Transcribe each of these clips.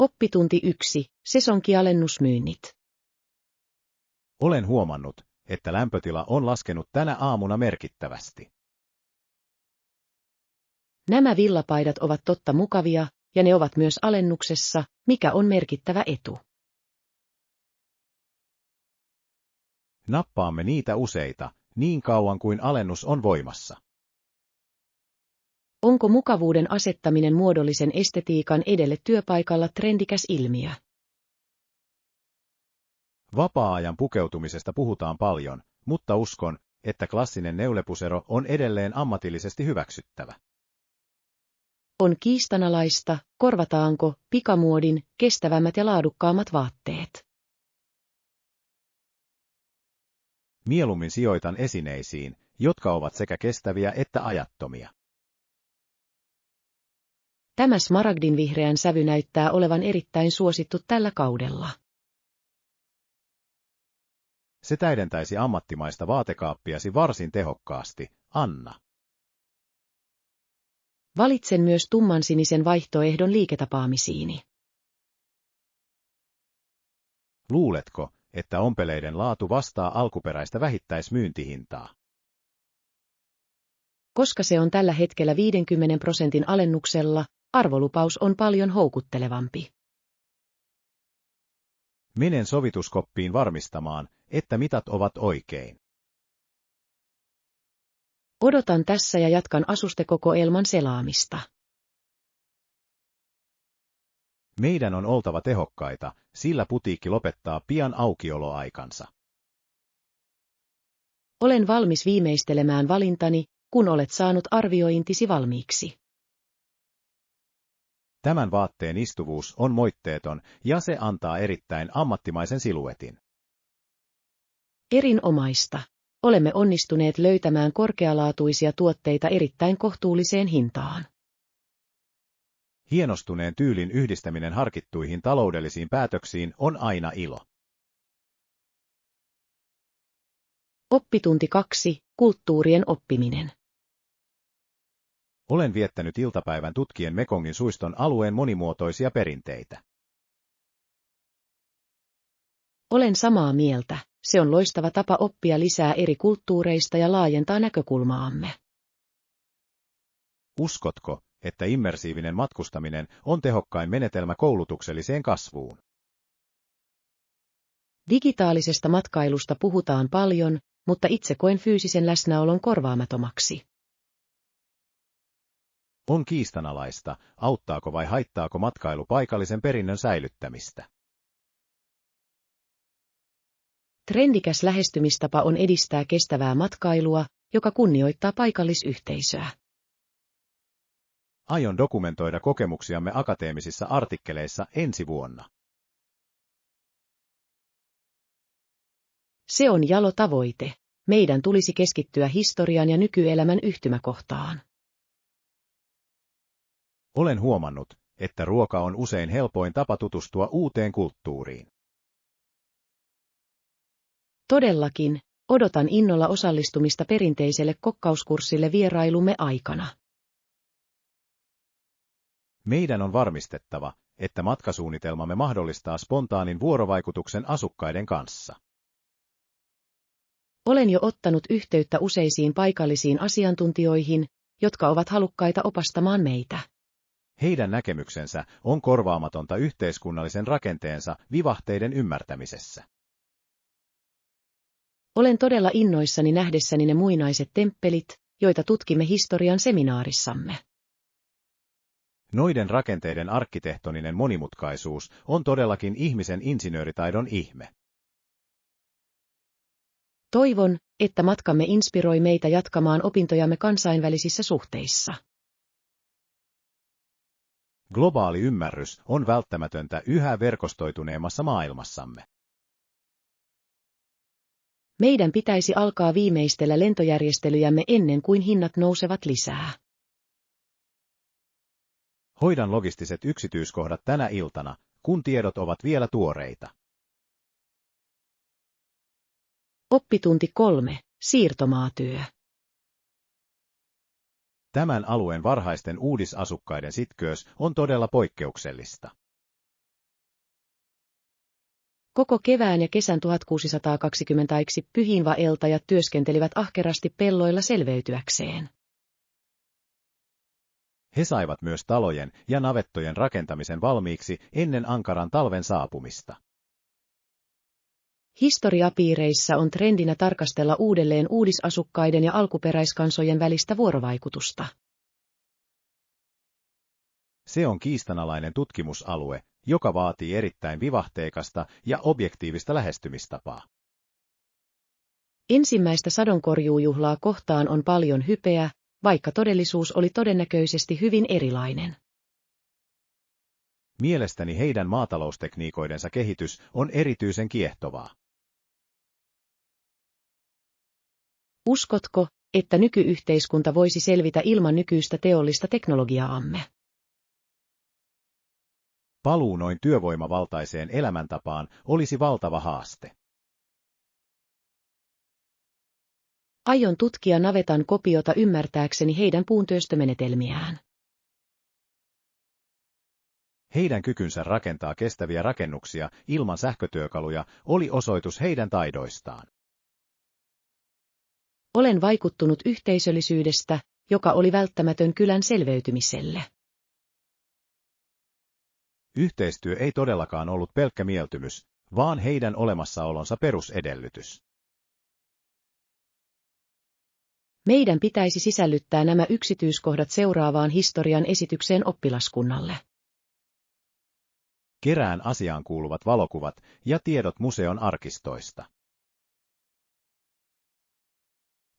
Oppitunti 1. Sesonkialennusmyynnit. Olen huomannut, että lämpötila on laskenut tänä aamuna merkittävästi. Nämä villapaidat ovat totta mukavia, ja ne ovat myös alennuksessa, mikä on merkittävä etu. Nappaamme niitä useita, niin kauan kuin alennus on voimassa. Onko mukavuuden asettaminen muodollisen estetiikan edelle työpaikalla trendikäs ilmiö? Vapaa-ajan pukeutumisesta puhutaan paljon, mutta uskon, että klassinen neulepusero on edelleen ammatillisesti hyväksyttävä. On kiistanalaista, korvataanko pikamuodin kestävämmät ja laadukkaammat vaatteet. Mieluummin sijoitan esineisiin, jotka ovat sekä kestäviä että ajattomia. Tämä smaragdinvihreän sävy näyttää olevan erittäin suosittu tällä kaudella. Se täydentäisi ammattimaista vaatekaappiasi varsin tehokkaasti, Anna. Valitsen myös tummansinisen vaihtoehdon liiketapaamisiini. Luuletko, että ompeleiden laatu vastaa alkuperäistä vähittäismyyntihintaa? Koska se on tällä hetkellä 50% alennuksella, arvolupaus on paljon houkuttelevampi. Menen sovituskoppiin varmistamaan, että mitat ovat oikein. Odotan tässä ja jatkan asustekokoelman selaamista. Meidän on oltava tehokkaita, sillä putiikki lopettaa pian aukioloaikansa. Olen valmis viimeistelemään valintani, kun olet saanut arviointisi valmiiksi. Tämän vaatteen istuvuus on moitteeton ja se antaa erittäin ammattimaisen siluetin. Erinomaista. Olemme onnistuneet löytämään korkealaatuisia tuotteita erittäin kohtuulliseen hintaan. Hienostuneen tyylin yhdistäminen harkittuihin taloudellisiin päätöksiin on aina ilo. Oppitunti 2. Kulttuurien oppiminen. Olen viettänyt iltapäivän tutkien Mekongin suiston alueen monimuotoisia perinteitä. Olen samaa mieltä. Se on loistava tapa oppia lisää eri kulttuureista ja laajentaa näkökulmaamme. Uskotko, että immersiivinen matkustaminen on tehokkain menetelmä koulutukselliseen kasvuun? Digitaalisesta matkailusta puhutaan paljon, mutta itse koen fyysisen läsnäolon korvaamatomaksi. On kiistanalaista, auttaako vai haittaako matkailu paikallisen perinnön säilyttämistä. Trendikäs lähestymistapa on edistää kestävää matkailua, joka kunnioittaa paikallisyhteisöä. Aion dokumentoida kokemuksiamme akateemisissa artikkeleissa ensi vuonna. Se on jalo tavoite. Meidän tulisi keskittyä historian ja nykyelämän yhtymäkohtaan. Olen huomannut, että ruoka on usein helpoin tapa tutustua uuteen kulttuuriin. Todellakin, odotan innolla osallistumista perinteiselle kokkauskurssille vierailumme aikana. Meidän on varmistettava, että matkasuunnitelmamme mahdollistaa spontaanin vuorovaikutuksen asukkaiden kanssa. Olen jo ottanut yhteyttä useisiin paikallisiin asiantuntijoihin, jotka ovat halukkaita opastamaan meitä. Heidän näkemyksensä on korvaamatonta yhteiskunnallisen rakenteensa vivahteiden ymmärtämisessä. Olen todella innoissani nähdessäni ne muinaiset temppelit, joita tutkimme historian seminaarissamme. Noiden rakenteiden arkkitehtoninen monimutkaisuus on todellakin ihmisen insinööritaidon ihme. Toivon, että matkamme inspiroi meitä jatkamaan opintojamme kansainvälisissä suhteissa. Globaali ymmärrys on välttämätöntä yhä verkostoituneemmassa maailmassamme. Meidän pitäisi alkaa viimeistellä lentojärjestelyjämme ennen kuin hinnat nousevat lisää. Hoidan logistiset yksityiskohdat tänä iltana, kun tiedot ovat vielä tuoreita. Oppitunti 3. Siirtomaatyö. Tämän alueen varhaisten uudisasukkaiden sitkeys on todella poikkeuksellista. Koko kevään ja kesän 1620 pyhiinvaeltajat työskentelivät ahkerasti pelloilla selveytyäkseen. He saivat myös talojen ja navettojen rakentamisen valmiiksi ennen ankaran talven saapumista. Historiapiireissä on trendinä tarkastella uudelleen uudisasukkaiden ja alkuperäiskansojen välistä vuorovaikutusta. Se on kiistanalainen tutkimusalue, joka vaatii erittäin vivahteikasta ja objektiivista lähestymistapaa. Ensimmäistä sadonkorjuujuhlaa kohtaan on paljon hypeä, vaikka todellisuus oli todennäköisesti hyvin erilainen. Mielestäni heidän maataloustekniikoidensa kehitys on erityisen kiehtovaa. Uskotko, että nykyyhteiskunta voisi selvitä ilman nykyistä teollista teknologiaamme? Paluu noin työvoimavaltaiseen elämäntapaan olisi valtava haaste. Aion tutkia navetan kopiota ymmärtääkseni heidän puuntyöstömenetelmiään. Heidän kykynsä rakentaa kestäviä rakennuksia ilman sähkötyökaluja oli osoitus heidän taidoistaan. Olen vaikuttunut yhteisöllisyydestä, joka oli välttämätön kylän selveytymiselle. Yhteistyö ei todellakaan ollut pelkkä mieltymys, vaan heidän olemassaolonsa perusedellytys. Meidän pitäisi sisällyttää nämä yksityiskohdat seuraavaan historian esitykseen oppilaskunnalle. Kerään asiaan kuuluvat valokuvat ja tiedot museon arkistoista.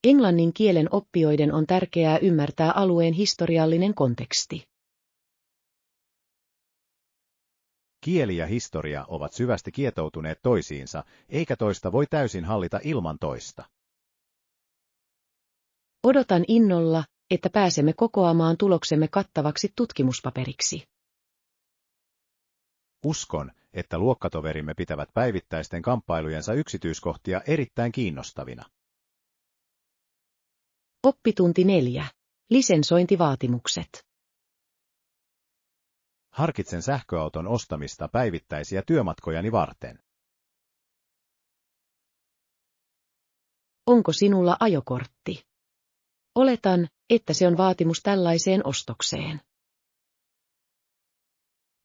Englannin kielen oppijoiden on tärkeää ymmärtää alueen historiallinen konteksti. Kieli ja historia ovat syvästi kietoutuneet toisiinsa, eikä toista voi täysin hallita ilman toista. Odotan innolla, että pääsemme kokoamaan tuloksemme kattavaksi tutkimuspaperiksi. Uskon, että luokkatoverimme pitävät päivittäisten kamppailujensa yksityiskohtia erittäin kiinnostavina. Oppitunti 4. Lisensointivaatimukset. Harkitsen sähköauton ostamista päivittäisiä työmatkojani varten. Onko sinulla ajokortti? Oletan, että se on vaatimus tällaiseen ostokseen.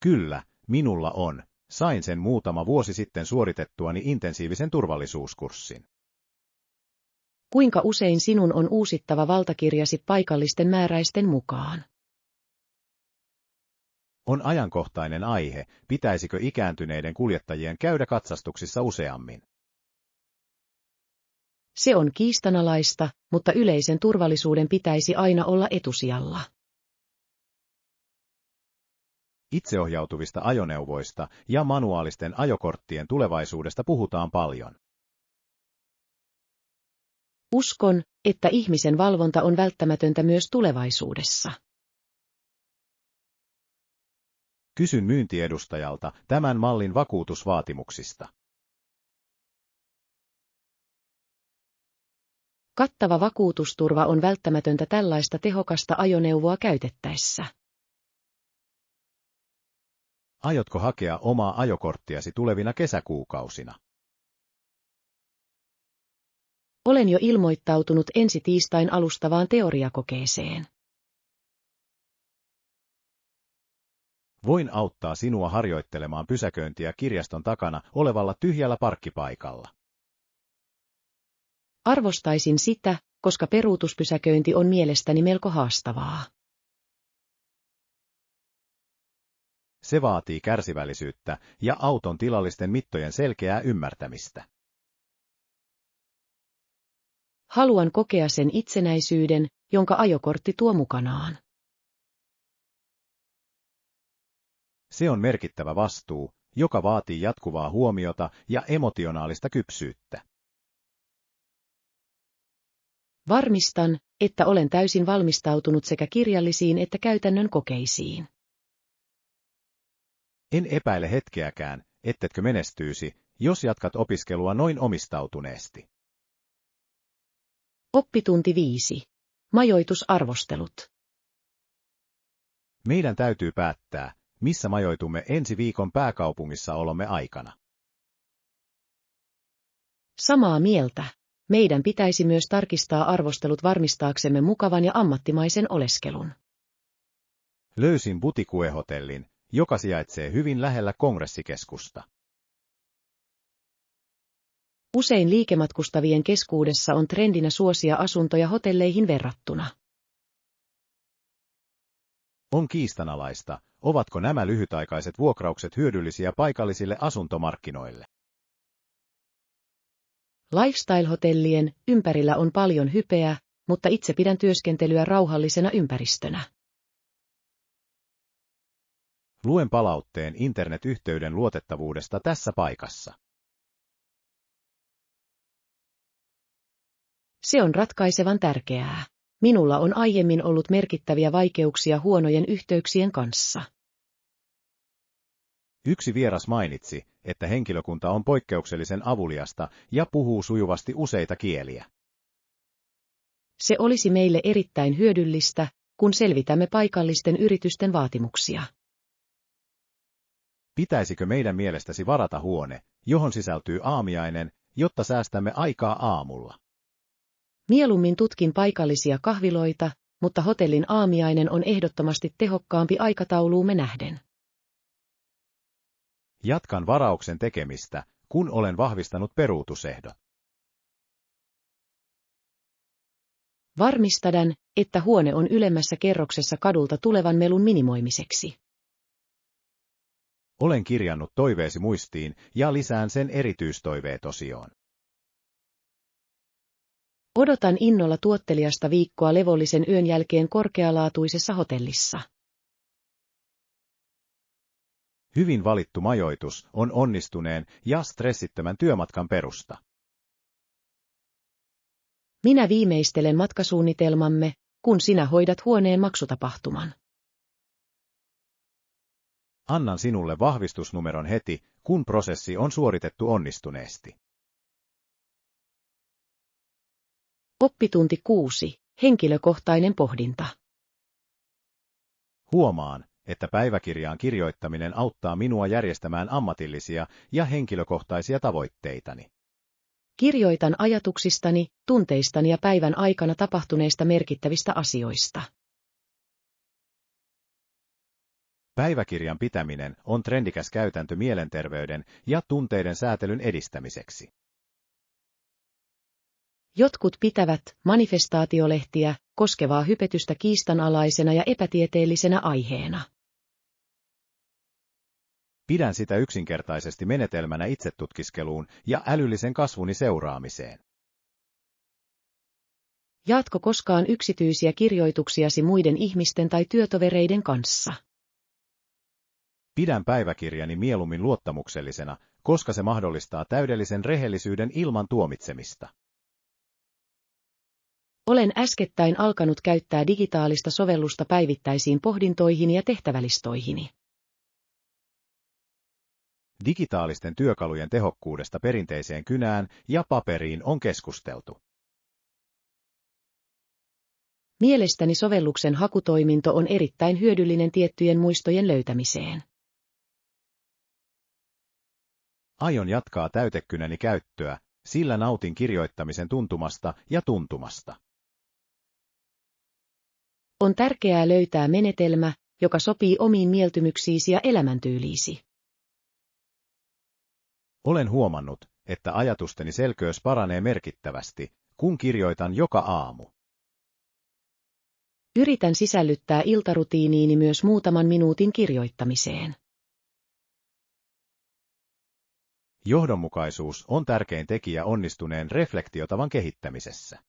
Kyllä, minulla on. Sain sen muutama vuosi sitten suoritettuani intensiivisen turvallisuuskurssin. Kuinka usein sinun on uusittava valtakirjasi paikallisten määräisten mukaan? On ajankohtainen aihe, pitäisikö ikääntyneiden kuljettajien käydä katsastuksissa useammin? Se on kiistanalaista, mutta yleisen turvallisuuden pitäisi aina olla etusijalla. Itseohjautuvista ajoneuvoista ja manuaalisten ajokorttien tulevaisuudesta puhutaan paljon. Uskon, että ihmisen valvonta on välttämätöntä myös tulevaisuudessa. Kysyn myyntiedustajalta tämän mallin vakuutusvaatimuksista. Kattava vakuutusturva on välttämätöntä tällaista tehokasta ajoneuvoa käytettäessä. Aiotko hakea omaa ajokorttiasi tulevina kesäkuukausina? Olen jo ilmoittautunut ensi tiistain alustavaan teoriakokeeseen. Voin auttaa sinua harjoittelemaan pysäköintiä kirjaston takana olevalla tyhjällä parkkipaikalla. Arvostaisin sitä, koska peruutuspysäköinti on mielestäni melko haastavaa. Se vaatii kärsivällisyyttä ja auton tilallisten mittojen selkeää ymmärtämistä. Haluan kokea sen itsenäisyyden, jonka ajokortti tuo mukanaan. Se on merkittävä vastuu, joka vaatii jatkuvaa huomiota ja emotionaalista kypsyyttä. Varmistan, että olen täysin valmistautunut sekä kirjallisiin että käytännön kokeisiin. En epäile hetkeäkään, ettetkö menestyisi, jos jatkat opiskelua noin omistautuneesti. Oppitunti 5. Majoitusarvostelut. Meidän täytyy päättää, missä majoitumme ensi viikon pääkaupungissa olomme aikana. Samaa mieltä. Meidän pitäisi myös tarkistaa arvostelut varmistaaksemme mukavan ja ammattimaisen oleskelun. Löysin Boutique-hotellin, joka sijaitsee hyvin lähellä kongressikeskusta. Usein liikematkustavien keskuudessa on trendinä suosia asuntoja hotelleihin verrattuna. On kiistanalaista, ovatko nämä lyhytaikaiset vuokraukset hyödyllisiä paikallisille asuntomarkkinoille. Lifestyle-hotellien ympärillä on paljon hypeä, mutta itse pidän työskentelyä rauhallisena ympäristönä. Luen palautteen internetyhteyden luotettavuudesta tässä paikassa. Se on ratkaisevan tärkeää. Minulla on aiemmin ollut merkittäviä vaikeuksia huonojen yhteyksien kanssa. Yksi vieras mainitsi, että henkilökunta on poikkeuksellisen avuliasta ja puhuu sujuvasti useita kieliä. Se olisi meille erittäin hyödyllistä, kun selvitämme paikallisten yritysten vaatimuksia. Pitäisikö meidän mielestäsi varata huone, johon sisältyy aamiainen, jotta säästämme aikaa aamulla? Mieluummin tutkin paikallisia kahviloita, mutta hotellin aamiainen on ehdottomasti tehokkaampi aikatauluumme nähden. Jatkan varauksen tekemistä, kun olen vahvistanut peruutusehdot. Varmistadan, että huone on ylemmässä kerroksessa kadulta tulevan melun minimoimiseksi. Olen kirjannut toiveesi muistiin ja lisään sen erityistoiveet osioon. Odotan innolla tuotteliasta viikkoa levollisen yön jälkeen korkealaatuisessa hotellissa. Hyvin valittu majoitus on onnistuneen ja stressittömän työmatkan perusta. Minä viimeistelen matkasuunnitelmamme, kun sinä hoidat huoneen maksutapahtuman. Annan sinulle vahvistusnumeron heti, kun prosessi on suoritettu onnistuneesti. Oppitunti 6. Henkilökohtainen pohdinta. Huomaan, että päiväkirjaan kirjoittaminen auttaa minua järjestämään ammatillisia ja henkilökohtaisia tavoitteitani. Kirjoitan ajatuksistani, tunteistani ja päivän aikana tapahtuneista merkittävistä asioista. Päiväkirjan pitäminen on trendikäs käytäntö mielenterveyden ja tunteiden säätelyn edistämiseksi. Jotkut pitävät manifestaatiolehtiä koskevaa hypetystä kiistanalaisena ja epätieteellisenä aiheena. Pidän sitä yksinkertaisesti menetelmänä itsetutkiskeluun ja älyllisen kasvuni seuraamiseen. Jaatko koskaan yksityisiä kirjoituksiasi muiden ihmisten tai työtovereiden kanssa? Pidän päiväkirjani mieluummin luottamuksellisena, koska se mahdollistaa täydellisen rehellisyyden ilman tuomitsemista. Olen äskettäin alkanut käyttää digitaalista sovellusta päivittäisiin pohdintoihini ja tehtävälistoihini. Digitaalisten työkalujen tehokkuudesta perinteiseen kynään ja paperiin on keskusteltu. Mielestäni sovelluksen hakutoiminto on erittäin hyödyllinen tiettyjen muistojen löytämiseen. Aion jatkaa täytekynäni käyttöä, sillä nautin kirjoittamisen tuntumasta ja tuntumasta. On tärkeää löytää menetelmä, joka sopii omiin mieltymyksiisi ja elämäntyyliisi. Olen huomannut, että ajatusteni selkeys paranee merkittävästi, kun kirjoitan joka aamu. Yritän sisällyttää iltarutiiniini myös muutaman minuutin kirjoittamiseen. Johdonmukaisuus on tärkein tekijä onnistuneen reflektiotavan kehittämisessä.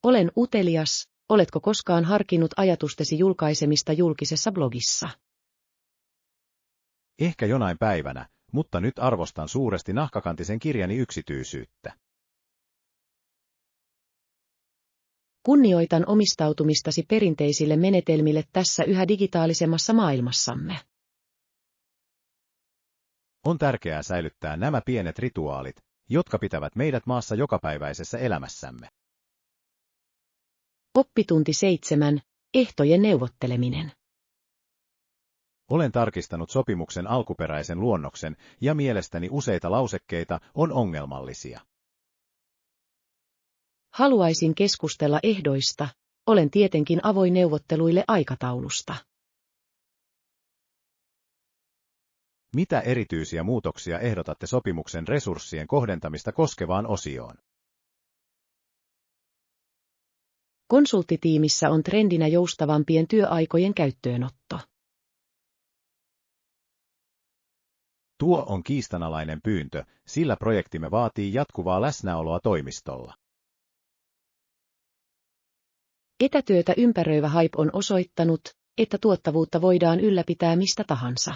Olen utelias, oletko koskaan harkinnut ajatustesi julkaisemista julkisessa blogissa? Ehkä jonain päivänä, mutta nyt arvostan suuresti nahkakantisen kirjani yksityisyyttä. Kunnioitan omistautumistasi perinteisille menetelmille tässä yhä digitaalisemmassa maailmassamme. On tärkeää säilyttää nämä pienet rituaalit, jotka pitävät meidät maassa jokapäiväisessä elämässämme. Oppitunti 7. Ehtojen neuvotteleminen. Olen tarkistanut sopimuksen alkuperäisen luonnoksen ja mielestäni useita lausekkeita on ongelmallisia. Haluaisin keskustella ehdoista. Olen tietenkin avoin neuvotteluille aikataulusta. Mitä erityisiä muutoksia ehdotatte sopimuksen resurssien kohdentamista koskevaan osioon? Konsulttitiimissä on trendinä joustavampien työaikojen käyttöönotto. Tuo on kiistanalainen pyyntö, sillä projektimme vaatii jatkuvaa läsnäoloa toimistolla. Etätyötä ympäröivä hype on osoittanut, että tuottavuutta voidaan ylläpitää mistä tahansa.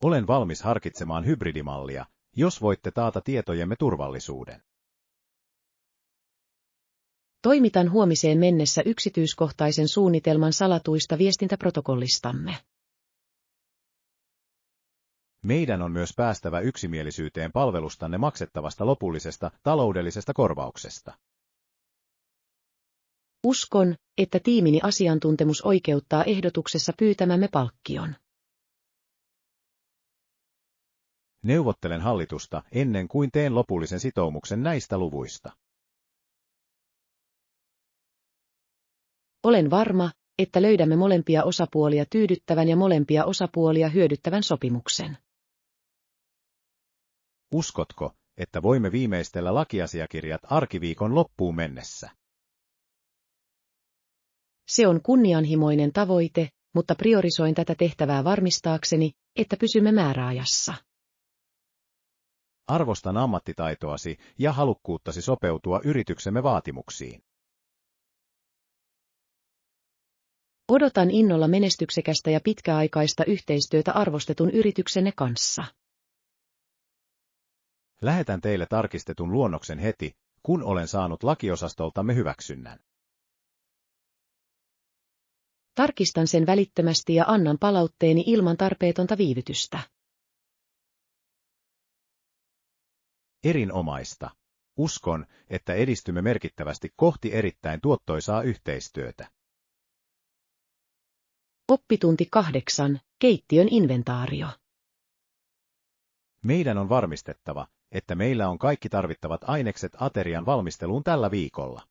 Olen valmis harkitsemaan hybridimallia, jos voitte taata tietojemme turvallisuuden. Toimitan huomiseen mennessä yksityiskohtaisen suunnitelman salatuista viestintäprotokollistamme. Meidän on myös päästävä yksimielisyyteen palvelustanne maksettavasta lopullisesta taloudellisesta korvauksesta. Uskon, että tiimini asiantuntemus oikeuttaa ehdotuksessa pyytämämme palkkion. Neuvottelen hallitusta ennen kuin teen lopullisen sitoumuksen näistä luvuista. Olen varma, että löydämme molempia osapuolia tyydyttävän ja molempia osapuolia hyödyttävän sopimuksen. Uskotko, että voimme viimeistellä lakiasiakirjat arkiviikon loppuun mennessä? Se on kunnianhimoinen tavoite, mutta priorisoin tätä tehtävää varmistaakseni, että pysymme määräajassa. Arvostan ammattitaitoasi ja halukkuuttasi sopeutua yrityksemme vaatimuksiin. Odotan innolla menestyksekästä ja pitkäaikaista yhteistyötä arvostetun yrityksenne kanssa. Lähetän teille tarkistetun luonnoksen heti, kun olen saanut lakiosastoltamme hyväksynnän. Tarkistan sen välittömästi ja annan palautteeni ilman tarpeetonta viivytystä. Erinomaista. Uskon, että edistymme merkittävästi kohti erittäin tuottoisaa yhteistyötä. Oppitunti 8. Keittiön inventaario. Meidän on varmistettava, että meillä on kaikki tarvittavat ainekset aterian valmisteluun tällä viikolla.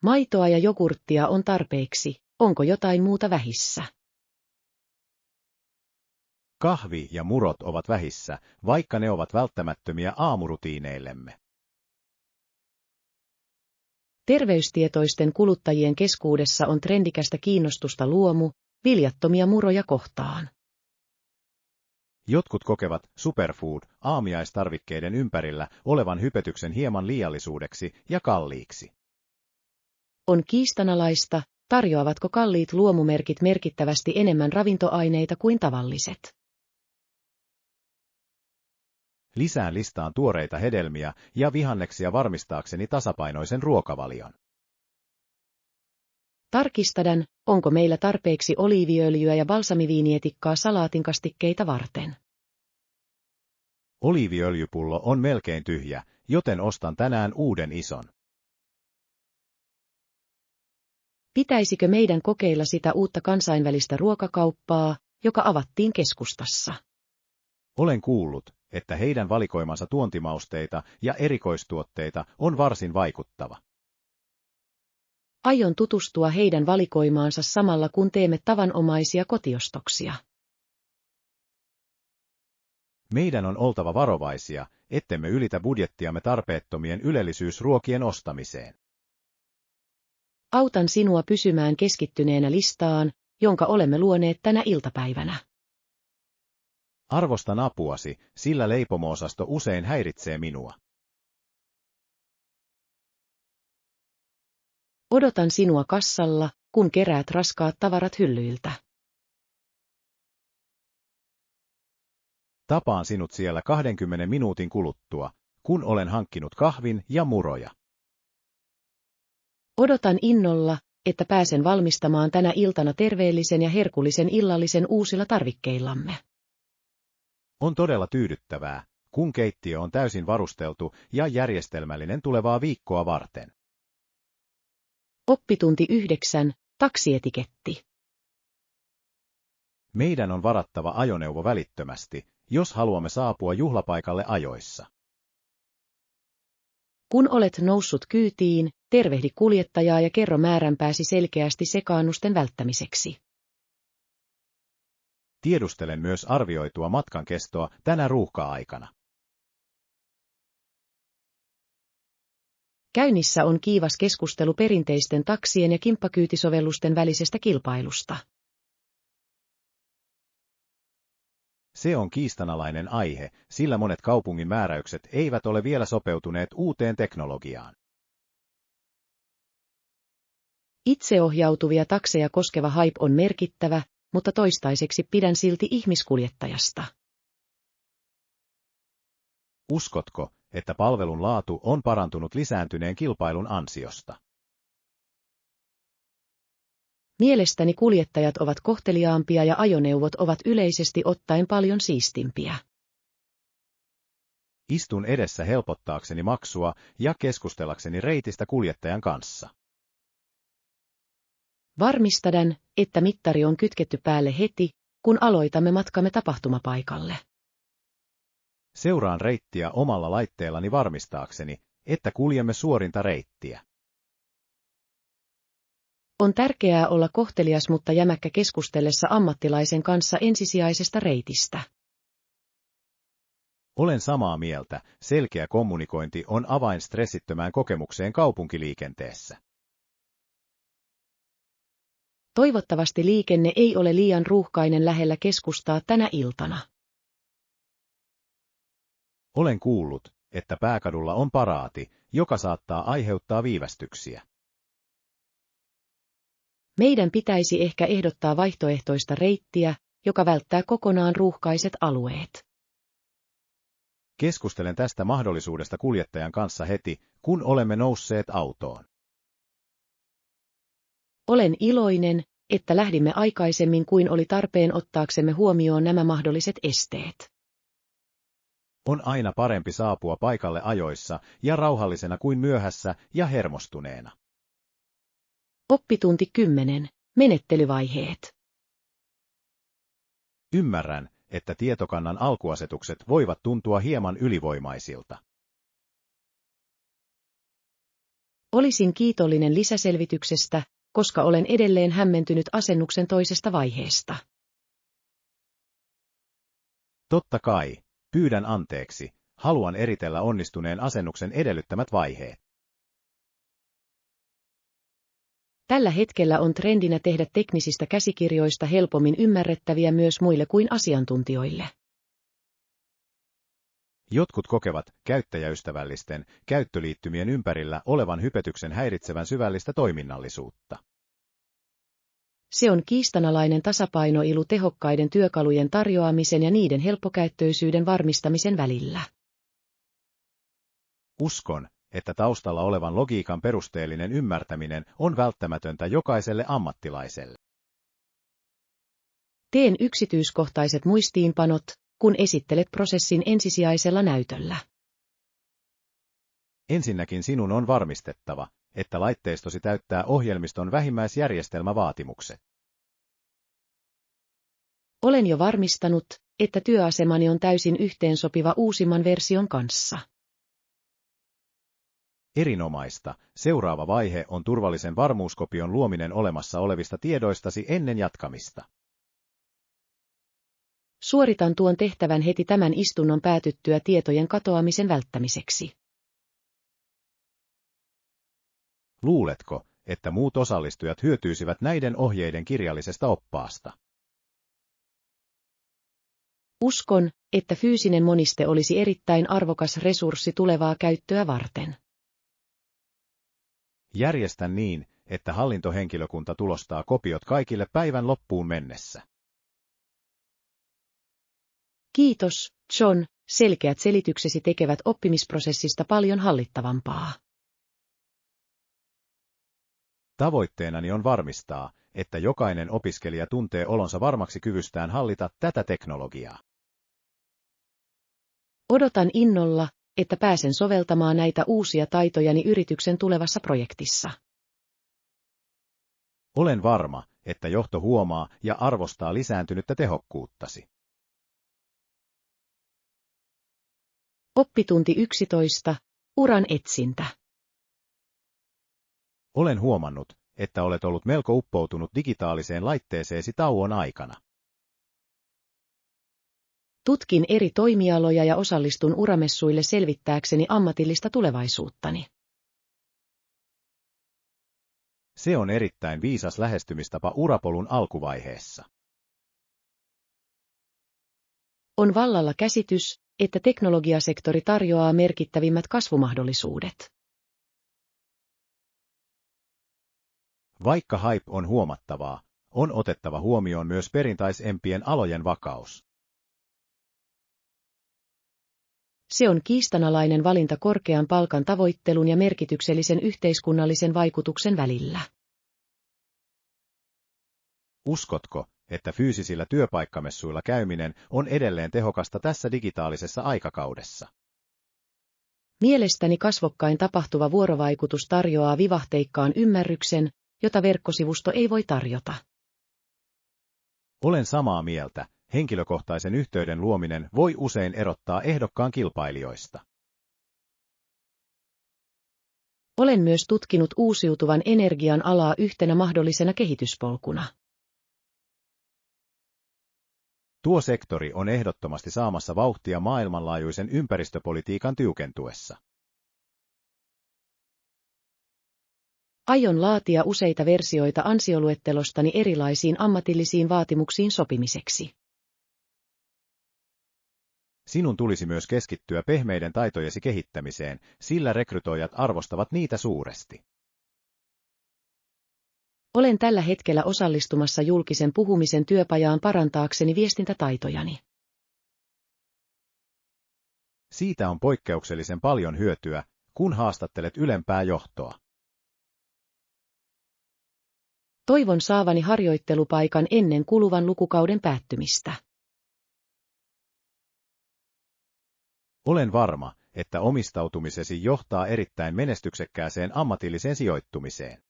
Maitoa ja jogurttia on tarpeeksi, onko jotain muuta vähissä? Kahvi ja murot ovat vähissä, vaikka ne ovat välttämättömiä aamurutiineillemme. Terveystietoisten kuluttajien keskuudessa on trendikästä kiinnostusta viljattomia muroja kohtaan. Jotkut kokevat superfood-aamiaistarvikkeiden ympärillä olevan hypetyksen hieman liiallisuudeksi ja kalliiksi. On kiistanalaista, tarjoavatko kalliit luomumerkit merkittävästi enemmän ravintoaineita kuin tavalliset. Lisään listaan tuoreita hedelmiä ja vihanneksia varmistaakseni tasapainoisen ruokavalion. Tarkistadan, onko meillä tarpeeksi oliiviöljyä ja balsamiviinietikkaa salaatinkastikkeita varten. Oliiviöljypullo on melkein tyhjä, joten ostan tänään uuden ison. Pitäisikö meidän kokeilla sitä uutta kansainvälistä ruokakauppaa, joka avattiin keskustassa? Olen kuullut, että heidän valikoimansa tuontimausteita ja erikoistuotteita on varsin vaikuttava. Aion tutustua heidän valikoimaansa samalla kun teemme tavanomaisia kotiostoksia. Meidän on oltava varovaisia, ettemme ylitä budjettiamme tarpeettomien ylellisyysruokien ostamiseen. Autan sinua pysymään keskittyneenä listaan, jonka olemme luoneet tänä iltapäivänä. Arvostan apuasi, sillä leipomo-osasto usein häiritsee minua. Odotan sinua kassalla, kun keräät raskaat tavarat hyllyiltä. Tapaan sinut siellä 20 minuutin kuluttua, kun olen hankkinut kahvin ja muroja. Odotan innolla, että pääsen valmistamaan tänä iltana terveellisen ja herkullisen illallisen uusilla tarvikkeillamme. On todella tyydyttävää, kun keittiö on täysin varusteltu ja järjestelmällinen tulevaa viikkoa varten. Oppitunti 9. taksietiketti. Meidän on varattava ajoneuvo välittömästi, jos haluamme saapua juhlapaikalle ajoissa. Kun olet noussut kyytiin, tervehdi kuljettajaa ja kerro määränpääsi selkeästi sekaannusten välttämiseksi. Tiedustelen myös arvioitua matkan kestoa tänä ruuhka-aikana. Käynnissä on kiivas keskustelu perinteisten taksien ja kimppakyytisovellusten välisestä kilpailusta. Se on kiistanalainen aihe, sillä monet kaupungin määräykset eivät ole vielä sopeutuneet uuteen teknologiaan. Itseohjautuvia takseja koskeva hype on merkittävä, mutta toistaiseksi pidän silti ihmiskuljettajasta. Uskotko, että palvelun laatu on parantunut lisääntyneen kilpailun ansiosta? Mielestäni kuljettajat ovat kohteliaampia ja ajoneuvot ovat yleisesti ottaen paljon siistimpiä. Istun edessä helpottaakseni maksua ja keskustellakseni reitistä kuljettajan kanssa. Varmistadan, että mittari on kytketty päälle heti, kun aloitamme matkamme tapahtumapaikalle. Seuraan reittiä omalla laitteellani varmistaakseni, että kuljemme suorinta reittiä. On tärkeää olla kohtelias mutta jämäkkä keskustellessa ammattilaisen kanssa ensisijaisesta reitistä. Olen samaa mieltä, selkeä kommunikointi on avain stressittömään kokemukseen kaupunkiliikenteessä. Toivottavasti liikenne ei ole liian ruuhkainen lähellä keskustaa tänä iltana. Olen kuullut, että pääkadulla on paraati, joka saattaa aiheuttaa viivästyksiä. Meidän pitäisi ehkä ehdottaa vaihtoehtoista reittiä, joka välttää kokonaan ruuhkaiset alueet. Keskustelen tästä mahdollisuudesta kuljettajan kanssa heti, kun olemme nousseet autoon. Olen iloinen, että lähdimme aikaisemmin kuin oli tarpeen ottaaksemme huomioon nämä mahdolliset esteet. On aina parempi saapua paikalle ajoissa ja rauhallisena kuin myöhässä ja hermostuneena. Oppitunti 10. Menettelyvaiheet. Ymmärrän, että tietokannan alkuasetukset voivat tuntua hieman ylivoimaisilta. Olisin kiitollinen lisäselvityksestä, koska olen edelleen hämmentynyt asennuksen toisesta vaiheesta. Totta kai, pyydän anteeksi, haluan eritellä onnistuneen asennuksen edellyttämät vaiheet. Tällä hetkellä on trendinä tehdä teknisistä käsikirjoista helpommin ymmärrettäviä myös muille kuin asiantuntijoille. Jotkut kokevat käyttäjäystävällisten käyttöliittymien ympärillä olevan hypetyksen häiritsevän syvällistä toiminnallisuutta. Se on kiistanalainen tasapainoilu tehokkaiden työkalujen tarjoamisen ja niiden helppokäyttöisyyden varmistamisen välillä. Uskon, että taustalla olevan logiikan perusteellinen ymmärtäminen on välttämätöntä jokaiselle ammattilaiselle. Teen yksityiskohtaiset muistiinpanot, kun esittelet prosessin ensisijaisella näytöllä. Ensinnäkin sinun on varmistettava, että laitteistosi täyttää ohjelmiston vähimmäisjärjestelmävaatimukset. Olen jo varmistanut, että työasemani on täysin yhteensopiva uusimman version kanssa. Erinomaista. Seuraava vaihe on turvallisen varmuuskopion luominen olemassa olevista tiedoistasi ennen jatkamista. Suoritan tuon tehtävän heti tämän istunnon päätyttyä tietojen katoamisen välttämiseksi. Luuletko, että muut osallistujat hyötyisivät näiden ohjeiden kirjallisesta oppaasta? Uskon, että fyysinen moniste olisi erittäin arvokas resurssi tulevaa käyttöä varten. Järjestän niin, että hallintohenkilökunta tulostaa kopiot kaikille päivän loppuun mennessä. Kiitos, John, selkeät selityksesi tekevät oppimisprosessista paljon hallittavampaa. Tavoitteenani on varmistaa, että jokainen opiskelija tuntee olonsa varmaksi kyvystään hallita tätä teknologiaa. Odotan innolla, että pääsen soveltamaan näitä uusia taitojani yrityksen tulevassa projektissa. Olen varma, että johto huomaa ja arvostaa lisääntynyttä tehokkuuttasi. Oppitunti 11. Uran etsintä. Olen huomannut, että olet ollut melko uppoutunut digitaaliseen laitteeseesi tauon aikana. Tutkin eri toimialoja ja osallistun uramessuille selvittääkseni ammatillista tulevaisuuttani. Se on erittäin viisas lähestymistapa urapolun alkuvaiheessa. On vallalla käsitys, että teknologiasektori tarjoaa merkittävimmät kasvumahdollisuudet. Vaikka hype on huomattavaa, on otettava huomioon myös perinteisempien alojen vakaus. Se on kiistanalainen valinta korkean palkan tavoittelun ja merkityksellisen yhteiskunnallisen vaikutuksen välillä. Uskotko, että fyysisillä työpaikkamessuilla käyminen on edelleen tehokasta tässä digitaalisessa aikakaudessa? Mielestäni kasvokkain tapahtuva vuorovaikutus tarjoaa vivahteikkaan ymmärryksen, jota verkkosivusto ei voi tarjota. Olen samaa mieltä. Henkilökohtaisen yhteyden luominen voi usein erottaa ehdokkaan kilpailijoista. Olen myös tutkinut uusiutuvan energian alaa yhtenä mahdollisena kehityspolkuna. Tuo sektori on ehdottomasti saamassa vauhtia maailmanlaajuisen ympäristöpolitiikan tiukentuessa. Aion laatia useita versioita ansioluettelostani erilaisiin ammatillisiin vaatimuksiin sopimiseksi. Sinun tulisi myös keskittyä pehmeiden taitojesi kehittämiseen, sillä rekrytoijat arvostavat niitä suuresti. Olen tällä hetkellä osallistumassa julkisen puhumisen työpajaan parantaakseni viestintätaitojani. Siitä on poikkeuksellisen paljon hyötyä, kun haastattelet ylempää johtoa. Toivon saavani harjoittelupaikan ennen kuluvan lukukauden päättymistä. Olen varma, että omistautumisesi johtaa erittäin menestyksekkääseen ammatilliseen sijoittumiseen.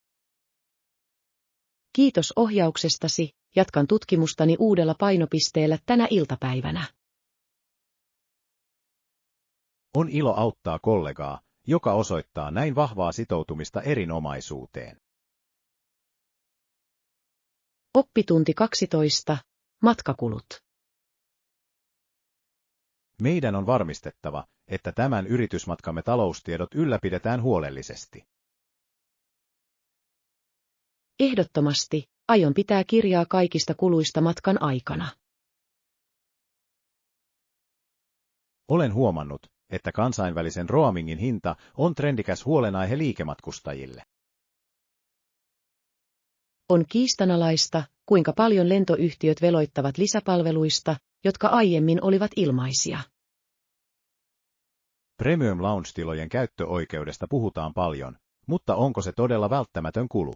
Kiitos ohjauksestasi, jatkan tutkimustani uudella painopisteellä tänä iltapäivänä. On ilo auttaa kollegaa, joka osoittaa näin vahvaa sitoutumista erinomaisuuteen. Oppitunti 12. Matkakulut. Meidän on varmistettava, että tämän yritysmatkamme taloustiedot ylläpidetään huolellisesti. Ehdottomasti, aion pitää kirjaa kaikista kuluista matkan aikana. Olen huomannut, että kansainvälisen roamingin hinta on trendikäs huolenaihe liikematkustajille. On kiistanalaista, kuinka paljon lentoyhtiöt veloittavat lisäpalveluista, jotka aiemmin olivat ilmaisia. Premium lounge-tilojen käyttöoikeudesta puhutaan paljon, mutta onko se todella välttämätön kulu?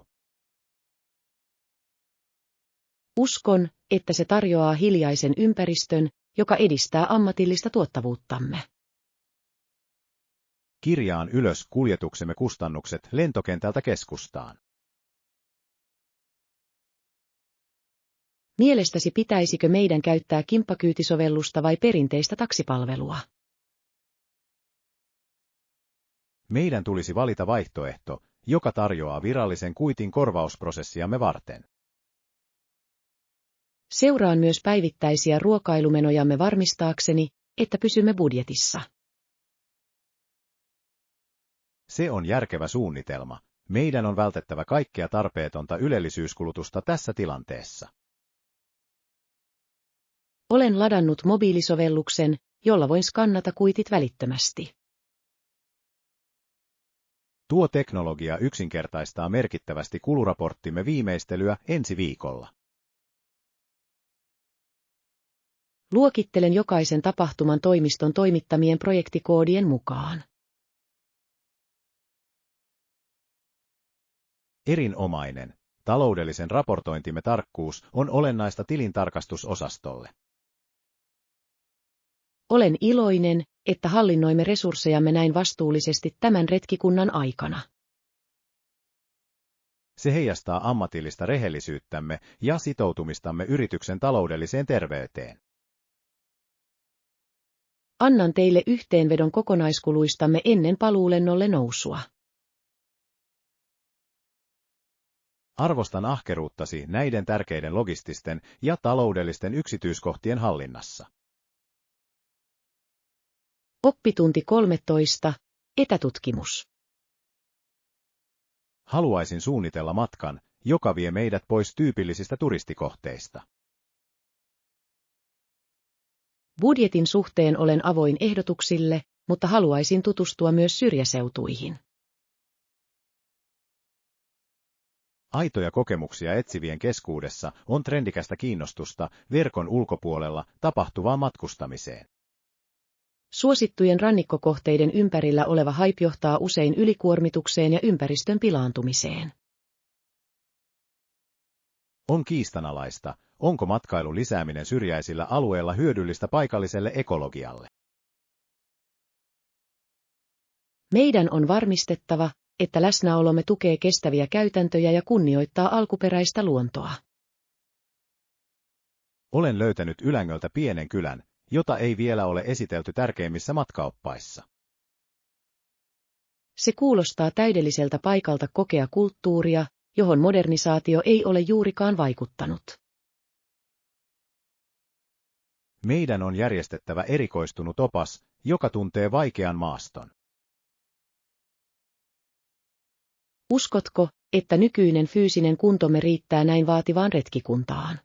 Uskon, että se tarjoaa hiljaisen ympäristön, joka edistää ammatillista tuottavuuttamme. Kirjaan ylös kuljetuksemme kustannukset lentokentältä keskustaan. Mielestäsi pitäisikö meidän käyttää kimppakyytisovellusta vai perinteistä taksipalvelua? Meidän tulisi valita vaihtoehto, joka tarjoaa virallisen kuitin korvausprosessiamme varten. Seuraan myös päivittäisiä ruokailumenojamme varmistaakseni, että pysymme budjetissa. Se on järkevä suunnitelma. Meidän on vältettävä kaikkea tarpeetonta ylellisyyskulutusta tässä tilanteessa. Olen ladannut mobiilisovelluksen, jolla voin skannata kuitit välittömästi. Tuo teknologia yksinkertaistaa merkittävästi kuluraporttimme viimeistelyä ensi viikolla. Luokittelen jokaisen tapahtuman toimiston toimittamien projektikoodien mukaan. Erinomainen. Taloudellisen raportointimme tarkkuus on olennaista tilintarkastusosastolle. Olen iloinen, että hallinnoimme resurssejamme näin vastuullisesti tämän retkikunnan aikana. Se heijastaa ammatillista rehellisyyttämme ja sitoutumistamme yrityksen taloudelliseen terveyteen. Annan teille yhteenvedon kokonaiskuluistamme ennen paluulennolle nousua. Arvostan ahkeruuttasi näiden tärkeiden logististen ja taloudellisten yksityiskohtien hallinnassa. Oppitunti 13. Etätutkimus. Haluaisin suunnitella matkan, joka vie meidät pois tyypillisistä turistikohteista. Budjetin suhteen olen avoin ehdotuksille, mutta haluaisin tutustua myös syrjäseutuihin. Aitoja kokemuksia etsivien keskuudessa on trendikästä kiinnostusta verkon ulkopuolella tapahtuvaan matkustamiseen. Suosittujen rannikkokohteiden ympärillä oleva hype johtaa usein ylikuormitukseen ja ympäristön pilaantumiseen. On kiistanalaista, onko matkailun lisääminen syrjäisillä alueilla hyödyllistä paikalliselle ekologialle. Meidän on varmistettava, että läsnäolomme tukee kestäviä käytäntöjä ja kunnioittaa alkuperäistä luontoa. Olen löytänyt Ylängöltä pienen kylän, jota ei vielä ole esitelty tärkeimmissä matkaoppaissa. Se kuulostaa täydelliseltä paikalta kokea kulttuuria, johon modernisaatio ei ole juurikaan vaikuttanut. Meidän on järjestettävä erikoistunut opas, joka tuntee vaikean maaston. Uskotko, että nykyinen fyysinen kuntomme riittää näin vaativaan retkikuntaan?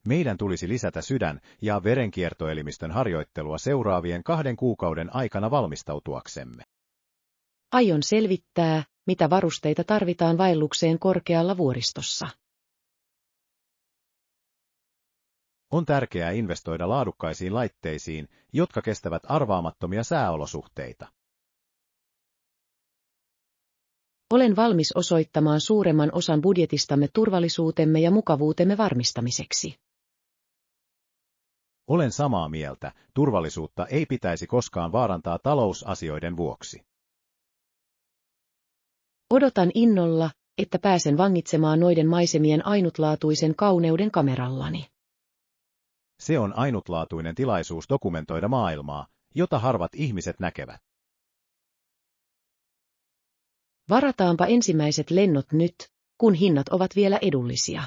Meidän tulisi lisätä sydän- ja verenkiertoelimistön harjoittelua seuraavien 2 kuukauden aikana valmistautuaksemme. Aion selvittää, mitä varusteita tarvitaan vaellukseen korkealla vuoristossa. On tärkeää investoida laadukkaisiin laitteisiin, jotka kestävät arvaamattomia sääolosuhteita. Olen valmis osoittamaan suuremman osan budjetistamme turvallisuutemme ja mukavuutemme varmistamiseksi. Olen samaa mieltä, turvallisuutta ei pitäisi koskaan vaarantaa talousasioiden vuoksi. Odotan innolla, että pääsen vangitsemaan noiden maisemien ainutlaatuisen kauneuden kamerallani. Se on ainutlaatuinen tilaisuus dokumentoida maailmaa, jota harvat ihmiset näkevät. Varataanpa ensimmäiset lennot nyt, kun hinnat ovat vielä edullisia.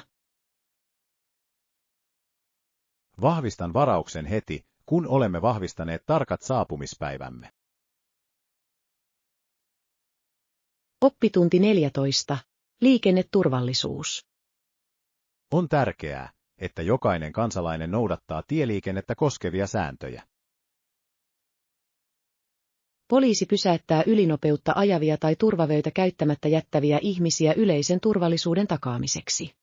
Vahvistan varauksen heti, kun olemme vahvistaneet tarkat saapumispäivämme. Oppitunti 14. Liikenneturvallisuus. On tärkeää, että jokainen kansalainen noudattaa tieliikennettä koskevia sääntöjä. Poliisi pysäyttää ylinopeutta ajavia tai turvavöitä käyttämättä jättäviä ihmisiä yleisen turvallisuuden takaamiseksi.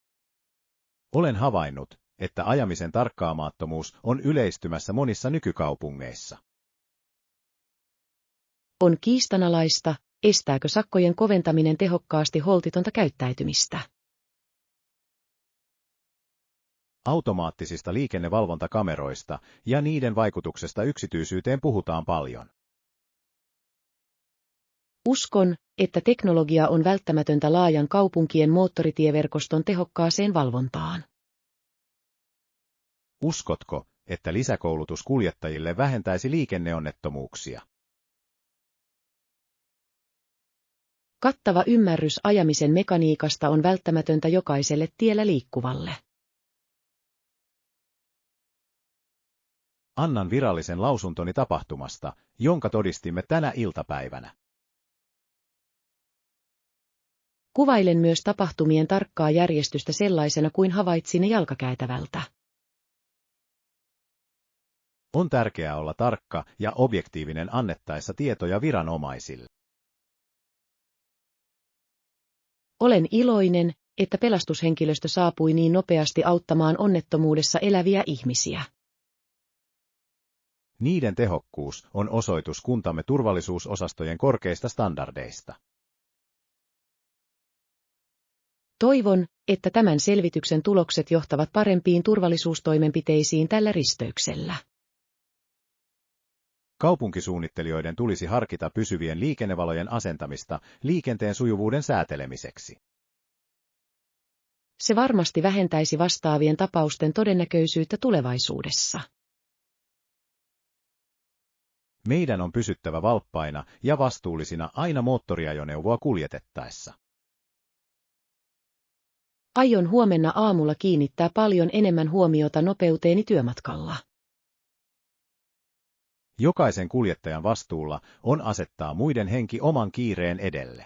Olen havainnut, että ajamisen tarkkaamattomuus on yleistymässä monissa nykykaupungeissa. On kiistanalaista, estääkö sakkojen koventaminen tehokkaasti holtitonta käyttäytymistä. Automaattisista liikennevalvontakameroista ja niiden vaikutuksesta yksityisyyteen puhutaan paljon. Uskon, että teknologia on välttämätöntä laajan kaupunkien moottoritieverkoston tehokkaaseen valvontaan. Uskotko, että lisäkoulutus kuljettajille vähentäisi liikenneonnettomuuksia? Kattava ymmärrys ajamisen mekaniikasta on välttämätöntä jokaiselle tiellä liikkuvalle. Annan virallisen lausuntoni tapahtumasta, jonka todistimme tänä iltapäivänä. Kuvailen myös tapahtumien tarkkaa järjestystä sellaisena kuin havaitsin ne jalkakäytävältä. On tärkeää olla tarkka ja objektiivinen annettaessa tietoja viranomaisille. Olen iloinen, että pelastushenkilöstö saapui niin nopeasti auttamaan onnettomuudessa eläviä ihmisiä. Niiden tehokkuus on osoitus kuntamme turvallisuusosastojen korkeista standardeista. Toivon, että tämän selvityksen tulokset johtavat parempiin turvallisuustoimenpiteisiin tällä risteyksellä. Kaupunkisuunnittelijoiden tulisi harkita pysyvien liikennevalojen asentamista liikenteen sujuvuuden säätelemiseksi. Se varmasti vähentäisi vastaavien tapausten todennäköisyyttä tulevaisuudessa. Meidän on pysyttävä valppaina ja vastuullisina aina moottoriajoneuvoa kuljetettaessa. Aion huomenna aamulla kiinnittää paljon enemmän huomiota nopeuteeni työmatkalla. Jokaisen kuljettajan vastuulla on asettaa muiden henki oman kiireen edelle.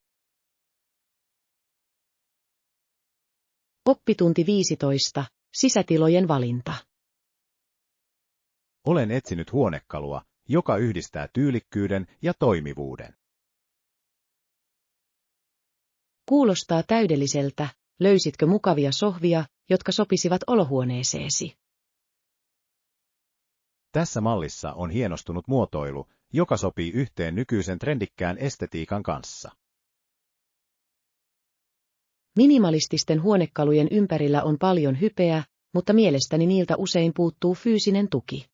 Oppitunti 15. Sisätilojen valinta. Olen etsinyt huonekalua, joka yhdistää tyylikkyyden ja toimivuuden. Kuulostaa täydelliseltä. Löysitkö mukavia sohvia, jotka sopisivat olohuoneeseesi? Tässä mallissa on hienostunut muotoilu, joka sopii yhteen nykyisen trendikkään estetiikan kanssa. Minimalististen huonekalujen ympärillä on paljon hypeä, mutta mielestäni niiltä usein puuttuu fyysinen tuki.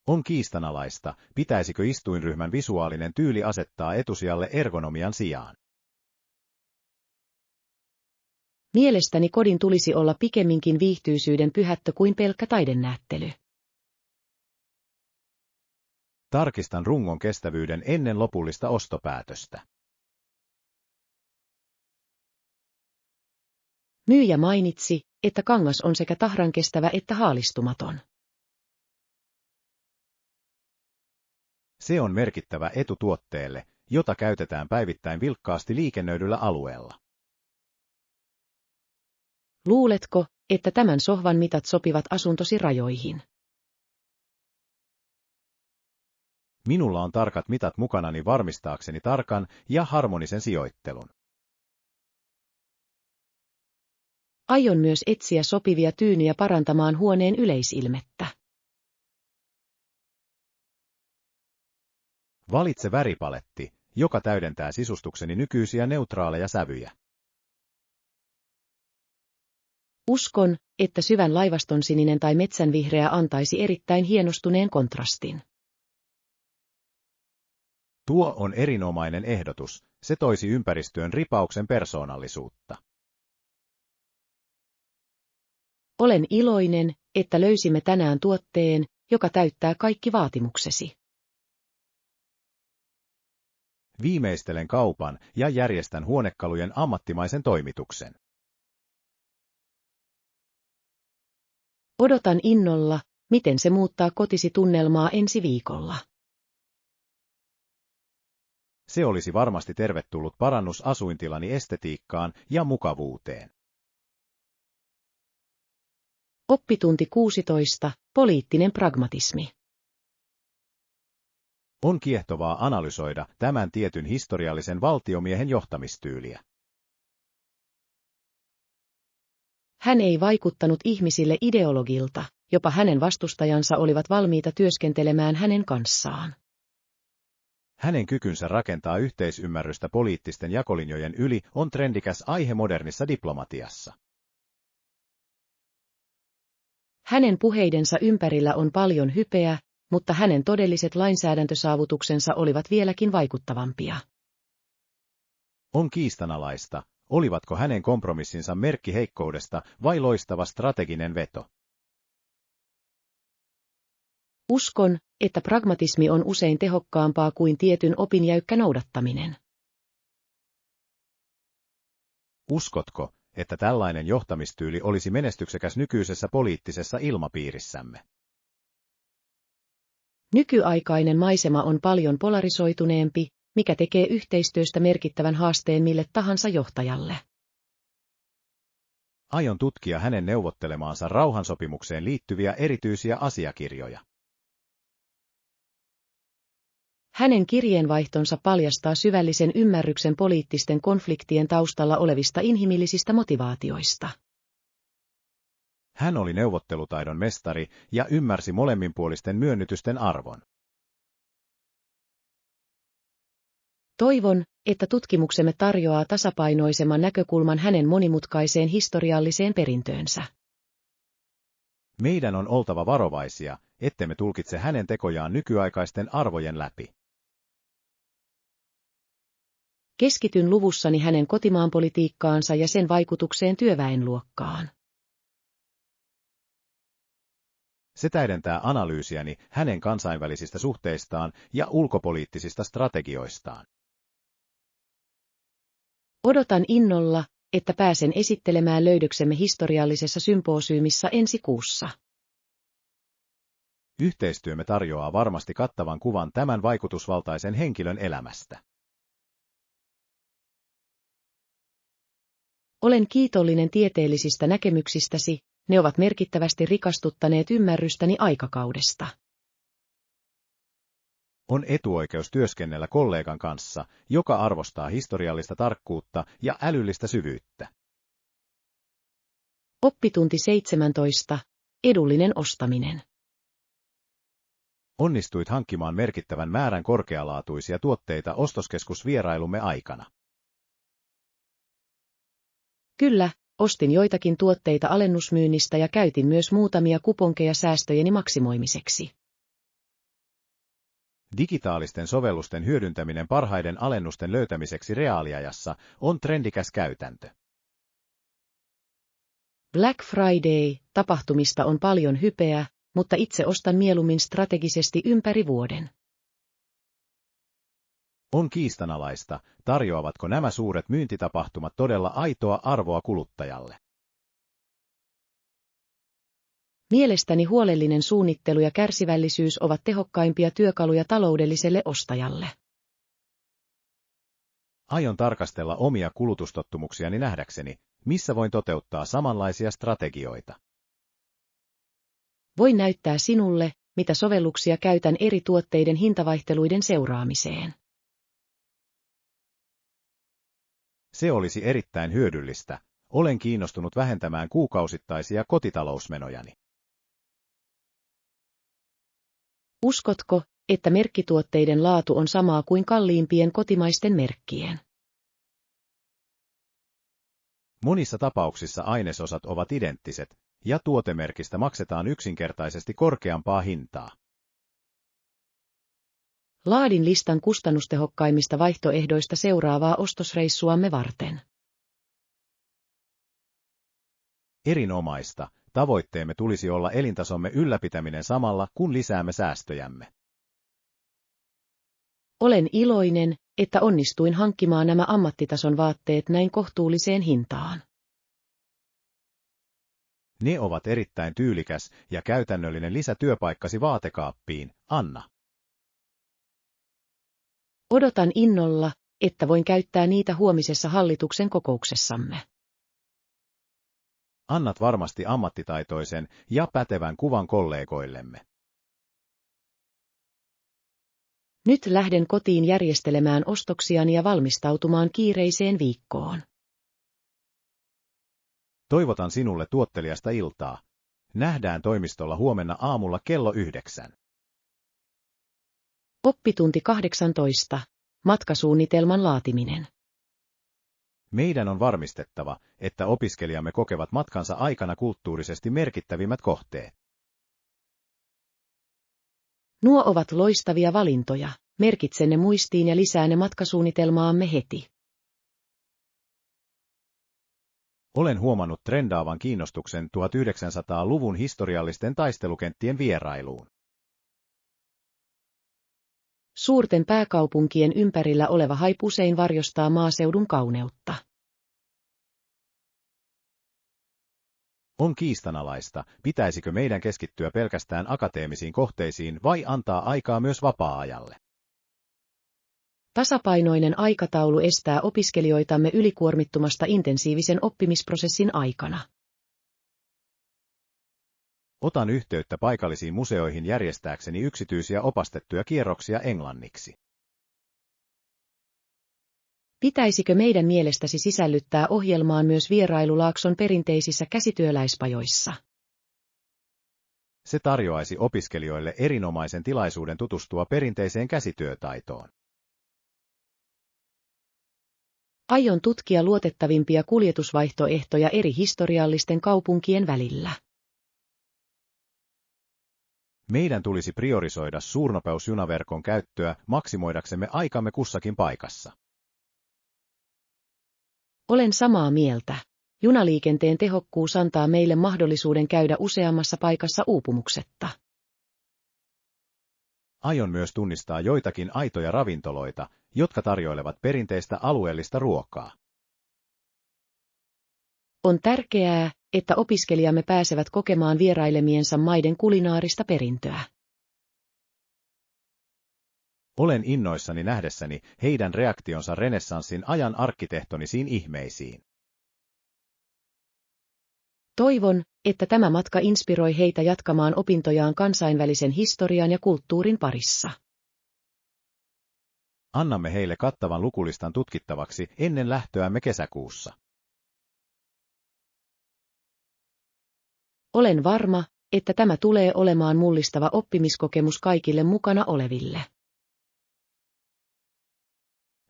On kiistanalaista, pitäisikö istuinryhmän visuaalinen tyyli asettaa etusijalle ergonomian sijaan. Mielestäni kodin tulisi olla pikemminkin viihtyisyyden pyhättö kuin pelkkä taidenäyttely. Tarkistan rungon kestävyyden ennen lopullista ostopäätöstä. Myyjä mainitsi, että kangas on sekä tahrankestävä että haalistumaton. Se on merkittävä etu tuotteelle, jota käytetään päivittäin vilkkaasti liikennöidyllä alueella. Luuletko, että tämän sohvan mitat sopivat asuntosi rajoihin? Minulla on tarkat mitat mukanani varmistaakseni tarkan ja harmonisen sijoittelun. Aion myös etsiä sopivia tyynyjä parantamaan huoneen yleisilmettä. Valitse väripaletti, joka täydentää sisustukseni nykyisiä neutraaleja sävyjä. Uskon, että syvän laivaston sininen tai metsänvihreä antaisi erittäin hienostuneen kontrastin. Tuo on erinomainen ehdotus, se toisi ympäristöön ripauksen persoonallisuutta. Olen iloinen, että löysimme tänään tuotteen, joka täyttää kaikki vaatimuksesi. Viimeistelen kaupan ja järjestän huonekalujen ammattimaisen toimituksen. Odotan innolla, miten se muuttaa kotisi tunnelmaa ensi viikolla. Se olisi varmasti tervetullut parannus asuintilani estetiikkaan ja mukavuuteen. Oppitunti 16. Poliittinen pragmatismi. On kiehtovaa analysoida tämän tietyn historiallisen valtiomiehen johtamistyyliä. Hän ei vaikuttanut ihmisille ideologilta, jopa hänen vastustajansa olivat valmiita työskentelemään hänen kanssaan. Hänen kykynsä rakentaa yhteisymmärrystä poliittisten jakolinjojen yli on trendikäs aihe modernissa diplomatiassa. Hänen puheidensa ympärillä on paljon hypeä, mutta hänen todelliset lainsäädäntösaavutuksensa olivat vieläkin vaikuttavampia. On kiistanalaista, olivatko hänen kompromissinsa merkki heikkoudesta vai loistava strateginen veto. Uskon, että pragmatismi on usein tehokkaampaa kuin tietyn opin jäykkä noudattaminen. Uskotko, että tällainen johtamistyyli olisi menestyksekäs nykyisessä poliittisessa ilmapiirissämme? Nykyaikainen maisema on paljon polarisoituneempi, mikä tekee yhteistyöstä merkittävän haasteen mille tahansa johtajalle. Aion tutkia hänen neuvottelemaansa rauhansopimukseen liittyviä erityisiä asiakirjoja. Hänen kirjeenvaihtonsa paljastaa syvällisen ymmärryksen poliittisten konfliktien taustalla olevista inhimillisistä motivaatioista. Hän oli neuvottelutaidon mestari ja ymmärsi molemminpuolisten myönnytysten arvon. Toivon, että tutkimuksemme tarjoaa tasapainoisemman näkökulman hänen monimutkaiseen historialliseen perintöönsä. Meidän on oltava varovaisia, ettemme tulkitse hänen tekojaan nykyaikaisten arvojen läpi. Keskityn luvussani hänen kotimaanpolitiikkaansa ja sen vaikutukseen työväenluokkaan. Se täydentää analyysiäni hänen kansainvälisistä suhteistaan ja ulkopoliittisista strategioistaan. Odotan innolla, että pääsen esittelemään löydöksemme historiallisessa symposiumissa ensi kuussa. Yhteistyömme tarjoaa varmasti kattavan kuvan tämän vaikutusvaltaisen henkilön elämästä. Olen kiitollinen tieteellisistä näkemyksistäsi, ne ovat merkittävästi rikastuttaneet ymmärrystäni aikakaudesta. On etuoikeus työskennellä kollegan kanssa, joka arvostaa historiallista tarkkuutta ja älyllistä syvyyttä. Oppitunti 17. Edullinen ostaminen. Onnistuit hankkimaan merkittävän määrän korkealaatuisia tuotteita ostoskeskusvierailumme aikana. Kyllä, ostin joitakin tuotteita alennusmyynnistä ja käytin myös muutamia kuponkeja säästöjeni maksimoimiseksi. Digitaalisten sovellusten hyödyntäminen parhaiden alennusten löytämiseksi reaaliajassa on trendikäs käytäntö. Black Friday-tapahtumista on paljon hypeä, mutta itse ostan mieluummin strategisesti ympäri vuoden. On kiistanalaista, tarjoavatko nämä suuret myyntitapahtumat todella aitoa arvoa kuluttajalle. Mielestäni huolellinen suunnittelu ja kärsivällisyys ovat tehokkaimpia työkaluja taloudelliselle ostajalle. Aion tarkastella omia kulutustottumuksiani nähdäkseni, missä voin toteuttaa samanlaisia strategioita. Voin näyttää sinulle, mitä sovelluksia käytän eri tuotteiden hintavaihteluiden seuraamiseen. Se olisi erittäin hyödyllistä. Olen kiinnostunut vähentämään kuukausittaisia kotitalousmenojani. Uskotko, että merkkituotteiden laatu on samaa kuin kalliimpien kotimaisten merkkien? Monissa tapauksissa ainesosat ovat identtiset, ja tuotemerkistä maksetaan yksinkertaisesti korkeampaa hintaa. Laadin listan kustannustehokkaimmista vaihtoehdoista seuraavaa ostosreissuamme varten. Erinomaista. Tavoitteemme tulisi olla elintasomme ylläpitäminen samalla, kun lisäämme säästöjämme. Olen iloinen, että onnistuin hankkimaan nämä ammattitason vaatteet näin kohtuulliseen hintaan. Ne ovat erittäin tyylikäs ja käytännöllinen lisä työpaikkasi vaatekaappiin, Anna. Odotan innolla, että voin käyttää niitä huomisessa hallituksen kokouksessamme. Annat varmasti ammattitaitoisen ja pätevän kuvan kollegoillemme. Nyt lähden kotiin järjestelemään ostoksiani ja valmistautumaan kiireiseen viikkoon. Toivotan sinulle tuotteliasta iltaa. Nähdään toimistolla huomenna aamulla kello 9. Oppitunti 18. Matkasuunnitelman laatiminen. Meidän on varmistettava, että opiskelijamme kokevat matkansa aikana kulttuurisesti merkittävimmät kohteet. Nuo ovat loistavia valintoja, merkitsen ne muistiin ja lisää ne matkasuunnitelmaamme heti. Olen huomannut trendaavan kiinnostuksen 1900-luvun historiallisten taistelukenttien vierailuun. Suurten pääkaupunkien ympärillä oleva hype usein varjostaa maaseudun kauneutta. On kiistanalaista, pitäisikö meidän keskittyä pelkästään akateemisiin kohteisiin vai antaa aikaa myös vapaa-ajalle. Tasapainoinen aikataulu estää opiskelijoitamme ylikuormittumasta intensiivisen oppimisprosessin aikana. Otan yhteyttä paikallisiin museoihin järjestääkseni yksityisiä opastettuja kierroksia englanniksi. Pitäisikö meidän mielestäsi sisällyttää ohjelmaan myös vierailu Laakson perinteisissä käsityöläispajoissa? Se tarjoaisi opiskelijoille erinomaisen tilaisuuden tutustua perinteiseen käsityötaitoon. Aion tutkia luotettavimpia kuljetusvaihtoehtoja eri historiallisten kaupunkien välillä. Meidän tulisi priorisoida suurnopeusjunaverkon käyttöä maksimoidaksemme aikamme kussakin paikassa. Olen samaa mieltä. Junaliikenteen tehokkuus antaa meille mahdollisuuden käydä useammassa paikassa uupumuksetta. Aion myös tunnistaa joitakin aitoja ravintoloita, jotka tarjoilevat perinteistä alueellista ruokaa. On tärkeää, että opiskelijamme pääsevät kokemaan vierailemiensa maiden kulinaarista perintöä. Olen innoissani nähdessäni heidän reaktionsa renessanssin ajan arkkitehtonisiin ihmeisiin. Toivon, että tämä matka inspiroi heitä jatkamaan opintojaan kansainvälisen historian ja kulttuurin parissa. Annamme heille kattavan lukulistan tutkittavaksi ennen lähtöämme kesäkuussa. Olen varma, että tämä tulee olemaan mullistava oppimiskokemus kaikille mukana oleville.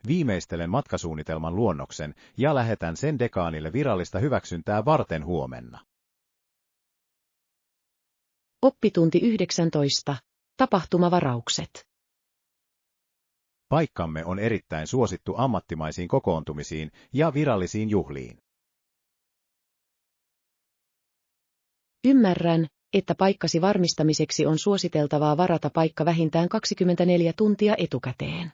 Viimeistelen matkasuunnitelman luonnoksen ja lähetän sen dekaanille virallista hyväksyntää varten huomenna. Oppitunti 19. Tapahtumavaraukset. Paikkamme on erittäin suosittu ammattimaisiin kokoontumisiin ja virallisiin juhliin. Ymmärrän, että paikkasi varmistamiseksi on suositeltavaa varata paikka vähintään 24 tuntia etukäteen.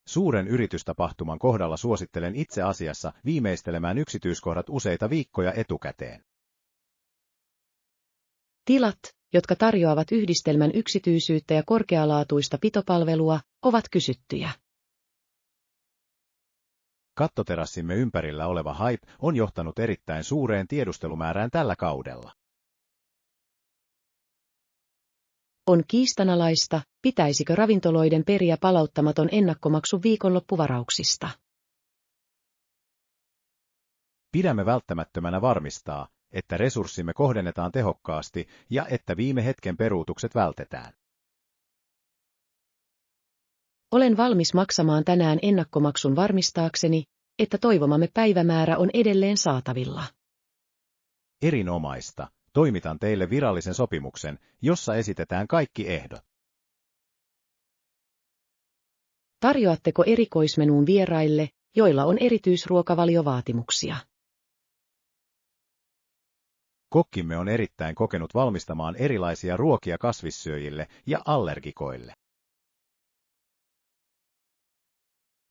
Suuren yritystapahtuman kohdalla suosittelen itse asiassa viimeistelemään yksityiskohdat useita viikkoja etukäteen. Tilat, jotka tarjoavat yhdistelmän yksityisyyttä ja korkealaatuista pitopalvelua, ovat kysyttyjä. Kattoterassimme ympärillä oleva hype on johtanut erittäin suureen tiedustelumäärään tällä kaudella. On kiistanalaista, pitäisikö ravintoloiden periä palauttamaton ennakkomaksu viikonloppuvarauksista. Pidämme välttämättömänä varmistaa, että resurssimme kohdennetaan tehokkaasti ja että viime hetken peruutukset vältetään. Olen valmis maksamaan tänään ennakkomaksun varmistaakseni, että toivomamme päivämäärä on edelleen saatavilla. Erinomaista. Toimitan teille virallisen sopimuksen, jossa esitetään kaikki ehdot. Tarjoatteko erikoismenuun vieraille, joilla on erityisruokavaliovaatimuksia? Kokkimme on erittäin kokenut valmistamaan erilaisia ruokia kasvissyöjille ja allergikoille.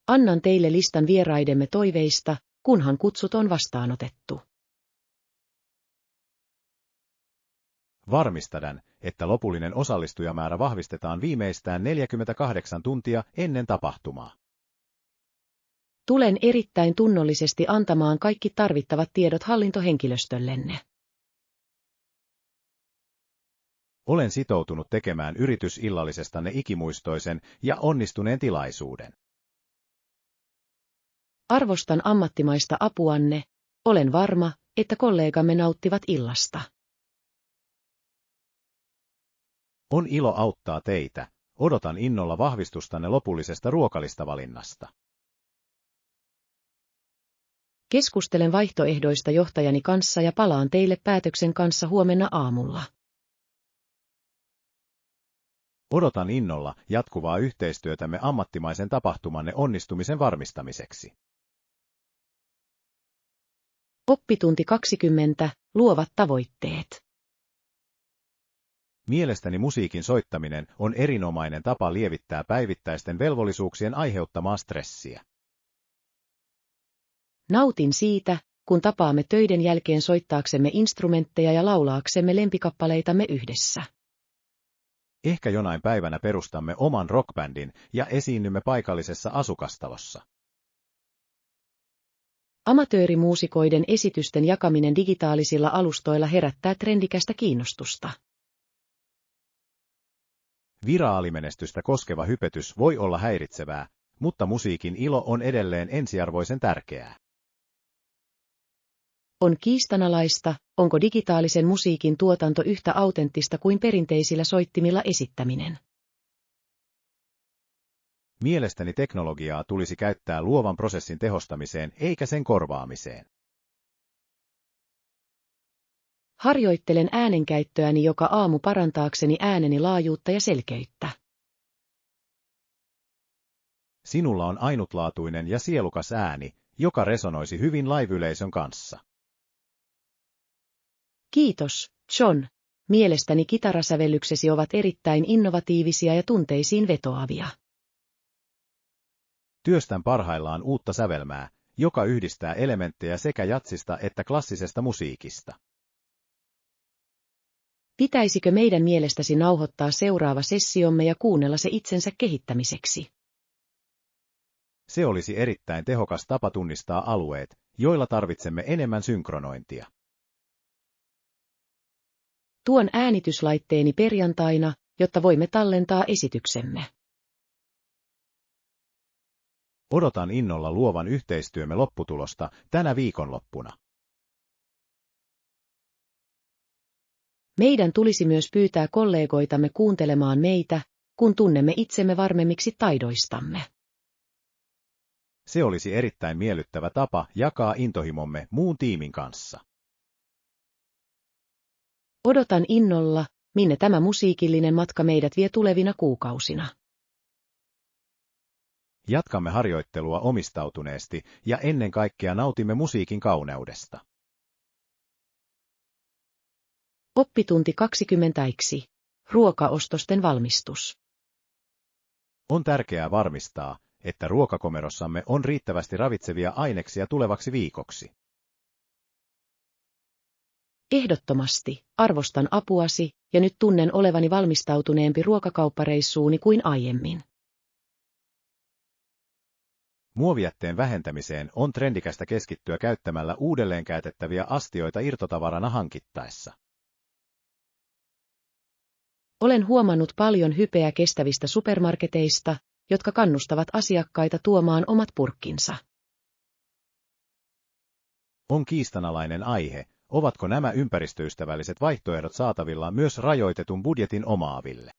Annan teille listan vieraidemme toiveista, kunhan kutsut on vastaanotettu. Varmistadan, että lopullinen osallistujamäärä vahvistetaan viimeistään 48 tuntia ennen tapahtumaa. Tulen erittäin tunnollisesti antamaan kaikki tarvittavat tiedot hallintohenkilöstöllenne. Olen sitoutunut tekemään yritysillallisestanne ikimuistoisen ja onnistuneen tilaisuuden. Arvostan ammattimaista apuanne, olen varma, että kollegamme nauttivat illasta. On ilo auttaa teitä, odotan innolla vahvistustanne lopullisesta ruokalistavalinnasta. Keskustelen vaihtoehdoista johtajani kanssa ja palaan teille päätöksen kanssa huomenna aamulla. Odotan innolla jatkuvaa yhteistyötämme ammattimaisen tapahtumanne onnistumisen varmistamiseksi. Oppitunti 20. Luovat tavoitteet. Mielestäni musiikin soittaminen on erinomainen tapa lievittää päivittäisten velvollisuuksien aiheuttamaa stressiä. Nautin siitä, kun tapaamme töiden jälkeen soittaaksemme instrumentteja ja laulaaksemme lempikappaleitamme yhdessä. Ehkä jonain päivänä perustamme oman rockbändin ja esiinnymme paikallisessa asukastalossa. Amatöörimuusikoiden esitysten jakaminen digitaalisilla alustoilla herättää trendikästä kiinnostusta. Viraalimenestystä koskeva hypetys voi olla häiritsevää, mutta musiikin ilo on edelleen ensiarvoisen tärkeää. On kiistanalaista, onko digitaalisen musiikin tuotanto yhtä autenttista kuin perinteisillä soittimilla esittäminen. Mielestäni teknologiaa tulisi käyttää luovan prosessin tehostamiseen eikä sen korvaamiseen. Harjoittelen äänenkäyttöäni joka aamu parantaakseni ääneni laajuutta ja selkeyttä. Sinulla on ainutlaatuinen ja sielukas ääni, joka resonoisi hyvin live-yleisön kanssa. Kiitos, John. Mielestäni kitarasävellyksesi ovat erittäin innovatiivisia ja tunteisiin vetoavia. Työstän parhaillaan uutta sävelmää, joka yhdistää elementtejä sekä jatsista että klassisesta musiikista. Pitäisikö meidän mielestäsi nauhoittaa seuraava sessiomme ja kuunnella se itsensä kehittämiseksi? Se olisi erittäin tehokas tapa tunnistaa alueet, joilla tarvitsemme enemmän synkronointia. Tuon äänityslaitteeni perjantaina, jotta voimme tallentaa esityksemme. Odotan innolla luovan yhteistyömme lopputulosta tänä viikonloppuna. Meidän tulisi myös pyytää kollegoitamme kuuntelemaan meitä, kun tunnemme itsemme varmemmiksi taidoistamme. Se olisi erittäin miellyttävä tapa jakaa intohimomme muun tiimin kanssa. Odotan innolla, minne tämä musiikillinen matka meidät vie tulevina kuukausina. Jatkamme harjoittelua omistautuneesti ja ennen kaikkea nautimme musiikin kauneudesta. Oppitunti 20. Ruokaostosten valmistus. On tärkeää varmistaa, että ruokakomerossamme on riittävästi ravitsevia aineksia tulevaksi viikoksi. Ehdottomasti, arvostan apuasi, ja nyt tunnen olevani valmistautuneempi ruokakauppareissuuni kuin aiemmin. Muovijätteen vähentämiseen on trendikästä keskittyä käyttämällä uudelleenkäytettäviä astioita irtotavarana hankittaessa. Olen huomannut paljon hypeä kestävistä supermarketeista, jotka kannustavat asiakkaita tuomaan omat purkkinsa. On kiistanalainen aihe, ovatko nämä ympäristöystävälliset vaihtoehdot saatavilla myös rajoitetun budjetin omaaville.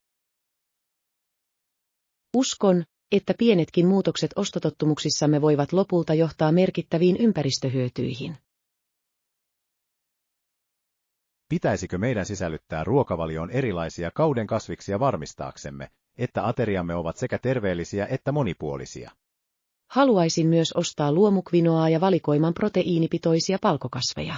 Uskon, että pienetkin muutokset ostotottumuksissamme voivat lopulta johtaa merkittäviin ympäristöhyötyihin. Pitäisikö meidän sisällyttää ruokavalioon erilaisia kauden kasviksia varmistaaksemme, että ateriamme ovat sekä terveellisiä että monipuolisia? Haluaisin myös ostaa luomukvinoaa ja valikoiman proteiinipitoisia palkokasveja.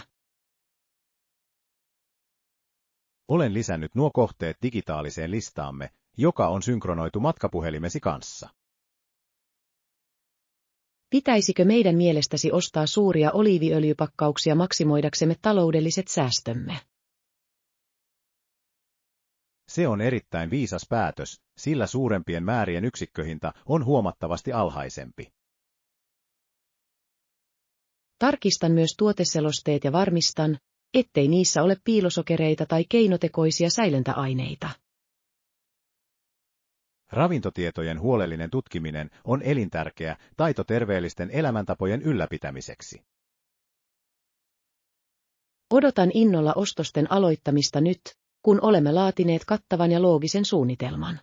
Olen lisännyt nuo kohteet digitaaliseen listaamme, joka on synkronoitu matkapuhelimesi kanssa. Pitäisikö meidän mielestäsi ostaa suuria oliiviöljypakkauksia maksimoidaksemme taloudelliset säästömme? Se on erittäin viisas päätös, sillä suurempien määrien yksikköhinta on huomattavasti alhaisempi. Tarkistan myös tuoteselosteet ja varmistan, ettei niissä ole piilosokereita tai keinotekoisia säilöntäaineita. Ravintotietojen huolellinen tutkiminen on elintärkeä taito terveellisten elämäntapojen ylläpitämiseksi. Odotan innolla ostosten aloittamista nyt, kun olemme laatineet kattavan ja loogisen suunnitelman.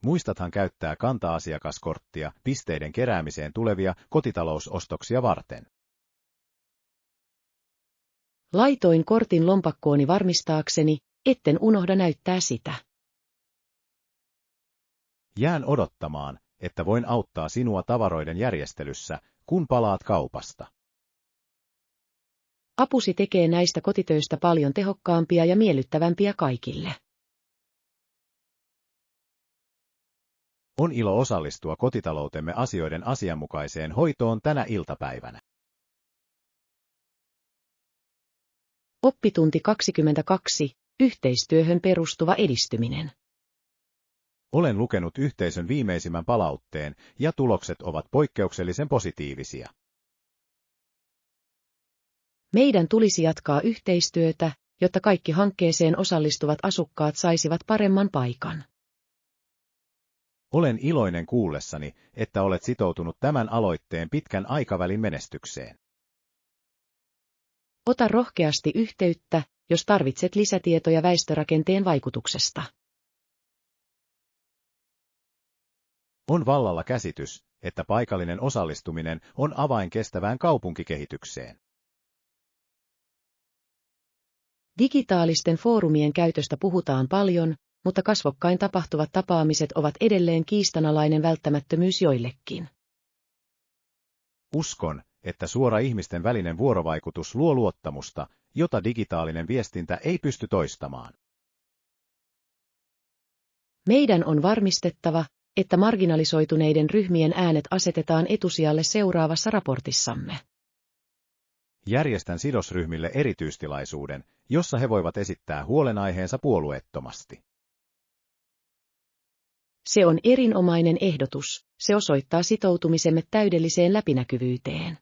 Muistathan käyttää kanta-asiakaskorttia pisteiden keräämiseen tulevia kotitalousostoksia varten. Laitoin kortin lompakkooni varmistaakseni, etten unohda näyttää sitä. Jään odottamaan, että voin auttaa sinua tavaroiden järjestelyssä, kun palaat kaupasta. Apusi tekee näistä kotitöistä paljon tehokkaampia ja miellyttävämpiä kaikille. On ilo osallistua kotitaloutemme asioiden asianmukaiseen hoitoon tänä iltapäivänä. Oppitunti 22. Yhteistyöhön perustuva edistyminen. Olen lukenut yhteisön viimeisimmän palautteen ja tulokset ovat poikkeuksellisen positiivisia. Meidän tulisi jatkaa yhteistyötä, jotta kaikki hankkeeseen osallistuvat asukkaat saisivat paremman paikan. Olen iloinen kuullessani, että olet sitoutunut tämän aloitteen pitkän aikavälin menestykseen. Ota rohkeasti yhteyttä, jos tarvitset lisätietoja väestörakenteen vaikutuksesta. On vallalla käsitys, että paikallinen osallistuminen on avain kestävään kaupunkikehitykseen. Digitaalisten foorumien käytöstä puhutaan paljon, mutta kasvokkain tapahtuvat tapaamiset ovat edelleen kiistanalainen välttämättömyys joillekin. Uskon, että suora ihmisten välinen vuorovaikutus luo luottamusta, jota digitaalinen viestintä ei pysty toistamaan. Meidän on varmistettava, että marginalisoituneiden ryhmien äänet asetetaan etusijalle seuraavassa raportissamme. Järjestän sidosryhmille erityistilaisuuden, jossa he voivat esittää huolenaiheensa puolueettomasti. Se on erinomainen ehdotus, se osoittaa sitoutumisemme täydelliseen läpinäkyvyyteen.